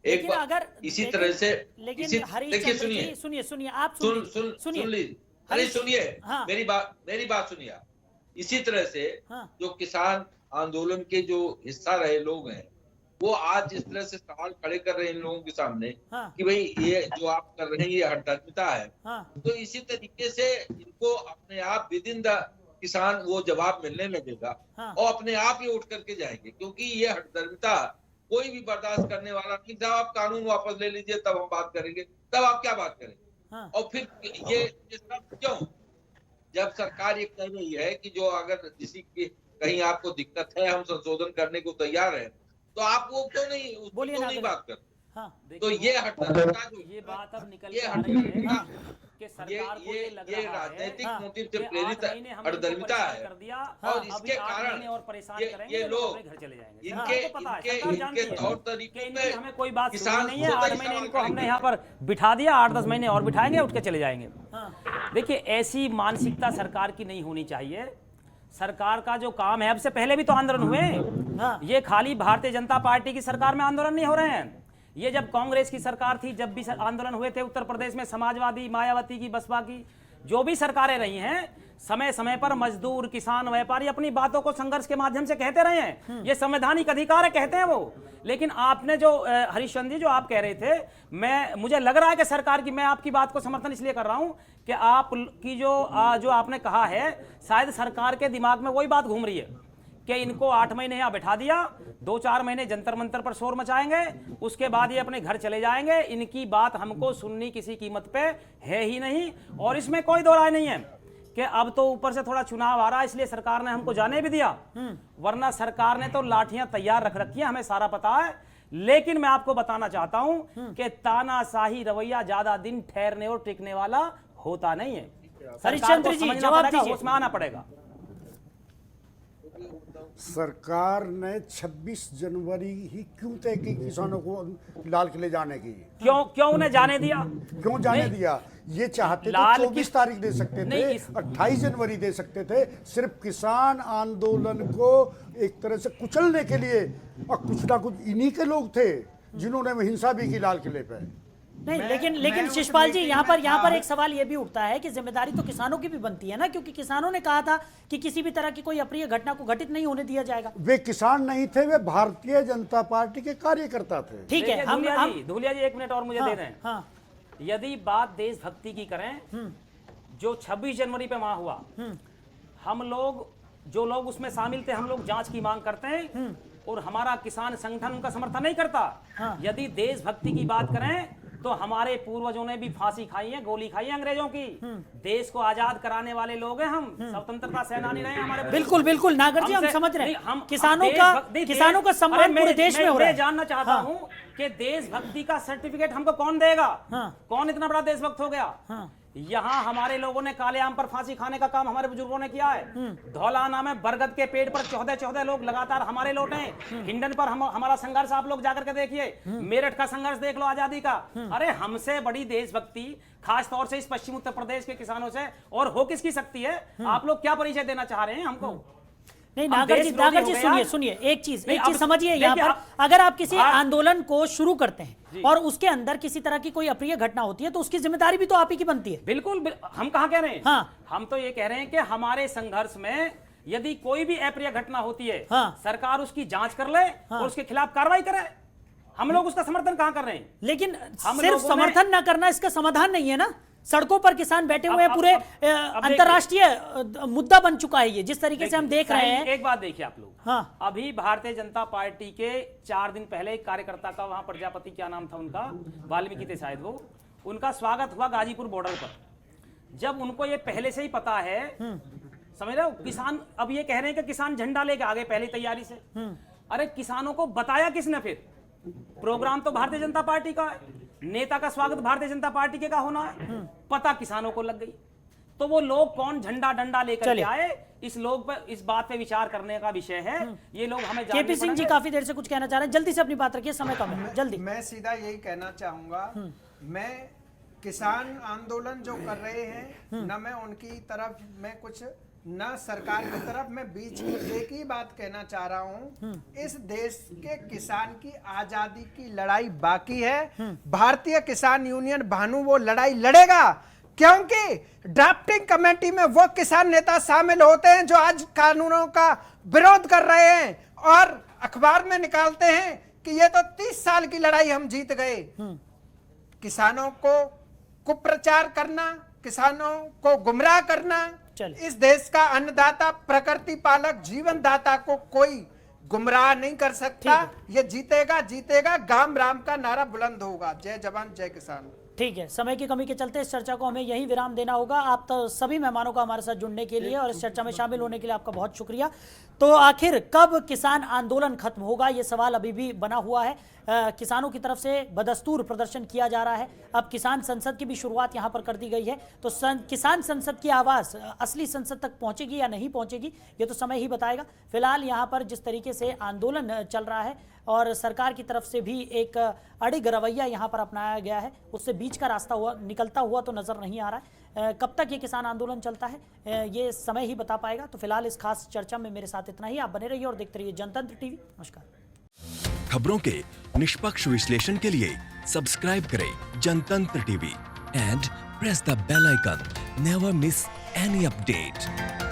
एक बार अगर इसी तरह से, लेकिन देखिए, सुनिए आप अरे सुनिए, हाँ। मेरी बात सुनिए आप। इसी तरह से हाँ। जो किसान आंदोलन के जो हिस्सा रहे लोग हैं, वो आज इस तरह से सवाल खड़े कर रहे हैं इन लोगों के सामने हाँ। कि भाई ये जो आप कर रहे हैं ये हठधर्मिता है। हाँ। तो इसी तरीके से इनको अपने आप विद इन द किसान वो जवाब मिलने लगेगा हाँ। और अपने आप ही उठ करके जाएंगे, क्योंकि ये हठधर्मिता कोई भी बर्दाश्त करने वाला नहीं। जब आप कानून वापस ले लीजिए तब हम बात करेंगे, तब आप क्या बात करेंगे। हाँ। और फिर ये सब क्यों, जब सरकार ये कह रही है कि जो अगर किसी की कहीं आपको दिक्कत है हम संशोधन करने को तैयार है, तो आप वो क्यों नहीं उस पर क्यों नहीं बात करते। हाँ। तो ये हठधर्मिता जो ये बात अब निकल ये के आ रही है हाँ। कि सरकार को ये लग ये रहा राजनीतिक है मोटिव कि से प्रेरित 8 महीने हमने हठधर्मिता परेशान है कर दिया, और अभी इसके 8 कारण महीने और परेशान करेंगे ये तो लोग अपने घर चले जाएंगे। इनके सरकार को पता है, इनके सरकार जानती इनके है तौर कि तरीकों इनकी में हमें कोई बात किसान सुननी नहीं है। खुद 8 ही महीने सवाल इनको हमने करेंगे। यहाँ पर बिठा दिया, 8-10 महीने और बिठाएंगे, उठ के चले जाएंगे। देखिए, ऐसी मानसिकता सरकार की नहीं होनी चाहिए। सरकार का जो काम है, अब से पहले भी तो आंदोलन हुए, ये खाली भारतीय जनता पार्टी की सरकार में आंदोलन नहीं हो रहे हैं। ये जब कांग्रेस की सरकार थी, जब भी आंदोलन हुए थे उत्तर प्रदेश में, समाजवादी, मायावती की, बसपा की, जो भी सरकारें रही हैं, समय समय पर मजदूर, किसान, व्यापारी अपनी बातों को संघर्ष के माध्यम से कहते रहे हैं। ये संवैधानिक अधिकार है, कहते हैं वो। लेकिन आपने जो हरीशचंद्र जी जो आप कह रहे थे, मुझे लग रहा है कि सरकार की, मैं आपकी बात को समर्थन इसलिए कर रहा हूं कि आप की जो आपने कहा है, शायद सरकार के दिमाग में वही बात घूम रही है कि इनको 8 महीने यहाँ बैठा दिया, 2-4 महीने जंतर मंतर पर शोर मचाएंगे, उसके बाद ये अपने घर चले जाएंगे। इनकी बात हमको सुननी किसी कीमत पे है ही नहीं। और इसमें कोई दो राय नहीं है कि अब तो ऊपर से थोड़ा चुनाव आ रहा है, इसलिए सरकार ने हमको जाने भी दिया, वरना सरकार ने तो लाठियां तैयार रख रखी है, हमें सारा पता है। लेकिन मैं आपको बताना चाहता हूं कि तानाशाही रवैया ज्यादा दिन ठहरने और टिकने वाला होता नहीं है। हरीशचंद्र जी जवाब दीजिए, उसमें आना पड़ेगा। सरकार ने 26 जनवरी ही क्यों तय की किसानों को लाल किले जाने की? क्यों उन्हें जाने दिया? क्यों जाने दिया? ये चाहते तो लाल 24 तारीख दे सकते थे, 28 जनवरी दे सकते थे। सिर्फ किसान आंदोलन को एक तरह से कुचलने के लिए, और कुछ ना कुछ इन्हीं के लोग थे जिन्होंने हिंसा भी की लाल किले पे। नहीं, लेकिन शिषपाल जी, यहाँ पर एक सवाल ये भी उठता है कि जिम्मेदारी तो किसानों की भी बनती है ना, क्योंकि किसानों ने कहा था कि किसी भी तरह की कोई अप्रिय घटना को घटित नहीं होने दिया जाएगा। वे किसान नहीं थे, वे भारतीय जनता पार्टी के कार्यकर्ता थे। ठीक है, धूलिया जी 1 मिनट और मुझे दे दें। यदि बात देशभक्ति की करें, जो 26 जनवरी पे वहां हुआ, हम लोग जो लोग उसमें शामिल थे, हम लोग जांच की मांग करते हैं और हमारा किसान संगठन उनका समर्थन नहीं करता। यदि देशभक्ति की बात करें तो हमारे पूर्वजों ने भी फांसी खाई है, गोली खाई है अंग्रेजों की। देश को आजाद कराने वाले लोग हैं हम, स्वतंत्रता सेनानी रहे हमारे। बिल्कुल नागर जी, हम समझ रहे हैं। किसानों का सम्मान पूरे देश में हो रहा है। मैं जानना चाहता हूं कि देशभक्ति का सर्टिफिकेट हमको कौन देगा? कौन इतना बड़ा देशभक्त हो गया? यहाँ हमारे लोगों ने काले आम पर फांसी खाने का काम हमारे बुजुर्गों ने किया है। धौलाना में बरगद के पेड़ पर 14 लोग लगातार हमारे लौटे। हिंडन पर हमारा संघर्ष आप लोग जाकर के देखिए। मेरठ का संघर्ष देख लो आजादी का। अरे हमसे बड़ी देशभक्ति खास तौर से इस पश्चिम उत्तर प्रदेश के किसानों से और हो किसकी सकती है? आप लोग क्या परिचय देना चाह रहे हैं हमको? नहीं, नागर जी सुनिए, एक चीज समझिए। यहाँ पर अगर आप किसी आंदोलन को शुरू करते हैं और उसके अंदर किसी तरह की कोई अप्रिय घटना होती है तो उसकी जिम्मेदारी भी तो आप ही की बनती है। बिल्कुल, हम कहाँ कह रहे हैं? हम तो ये कह रहे हैं कि हमारे संघर्ष में यदि कोई भी अप्रिय घटना होती है, सरकार उसकी जांच कर ले और उसके खिलाफ कार्रवाई करे। हम लोग उसका समर्थन कहाँ कर रहे हैं? लेकिन सिर्फ समर्थन न करना इसका समाधान नहीं है ना। सड़कों पर किसान बैठे हुए हैं, पूरे अंतर्राष्ट्रीय मुद्दा बन चुका है ये, जिस तरीके से हम देख रहे हैं। एक बात देखिए आप लोग, अभी भारतीय जनता पार्टी के 4 दिन पहले एक कार्यकर्ता का, वहां प्रजापति क्या नाम था उनका, वाल्मीकि थे शायद वो, उनका स्वागत हुआ गाजीपुर बॉर्डर पर। जब उनको ये पहले से ही पता है, समझ रहे हो, किसान अब ये कह रहे हैं कि किसान झंडा लेके आगे पहले तैयारी से। अरे किसानों को बताया किसने? फिर प्रोग्राम तो भारतीय जनता पार्टी का है, नेता का स्वागत भारतीय जनता पार्टी के का होना है, पता किसानों को लग गई। तो वो लोग कौन झंडा डंडा लेकर के आए, इस बात पे विचार करने का विषय है। ये लोग हमें केपी सिंह जी काफी देर से कुछ कहना चाह रहे हैं, जल्दी से अपनी बात रखिए, समय कम है, जल्दी। मैं सीधा यही कहना चाहूंगा, मैं किसान आंदोलन जो कर रहे हैं, न मैं उनकी तरफ में कुछ, न सरकार की तरफ, मैं बीच में एक ही बात कहना चाह रहा हूं, इस देश के किसान की आजादी की लड़ाई बाकी है। भारतीय किसान यूनियन भानु वो लड़ाई लड़ेगा, क्योंकि ड्राफ्टिंग कमेटी में वो किसान नेता शामिल होते हैं जो आज कानूनों का विरोध कर रहे हैं और अखबार में निकालते हैं कि ये तो 30 साल की लड़ाई हम जीत गए। किसानों को कुप्रचार करना, किसानों को गुमराह करना, इस देश का अन्नदाता, प्रकृति पालक, जीवन दाता को कोई गुमराह नहीं कर सकता। ये जीतेगा जीतेगा, गाम राम का नारा बुलंद होगा। जय जवान जय किसान। ठीक है, समय की कमी के चलते इस चर्चा को हमें यही विराम देना होगा। आप तो सभी मेहमानों का हमारे साथ जुड़ने के लिए और इस चर्चा में शामिल होने के लिए आपका बहुत शुक्रिया। तो आखिर कब किसान आंदोलन खत्म होगा, ये सवाल अभी भी बना हुआ है। किसानों की तरफ से बदस्तूर प्रदर्शन किया जा रहा है। अब किसान संसद की भी शुरुआत यहाँ पर कर दी गई है। तो किसान संसद की आवाज़ असली संसद तक पहुँचेगी या नहीं पहुँचेगी, ये तो समय ही बताएगा। फिलहाल यहाँ पर जिस तरीके से आंदोलन चल रहा है और सरकार की तरफ से भी एक अड़िग रवैया यहाँ पर अपनाया गया है, उससे बीच का रास्ता निकलता हुआ तो नजर नहीं आ रहा है। कब तक ये किसान आंदोलन चलता है ये समय ही बता पाएगा। तो फिलहाल इस खास चर्चा में मेरे साथ इतना ही। आप बने रहिए और देखते रहिए जनतंत्र टीवी। नमस्कार। खबरों के निष्पक्ष विश्लेषण के लिए सब्सक्राइब करें Jantantra TV and press the bell icon. Never miss any update.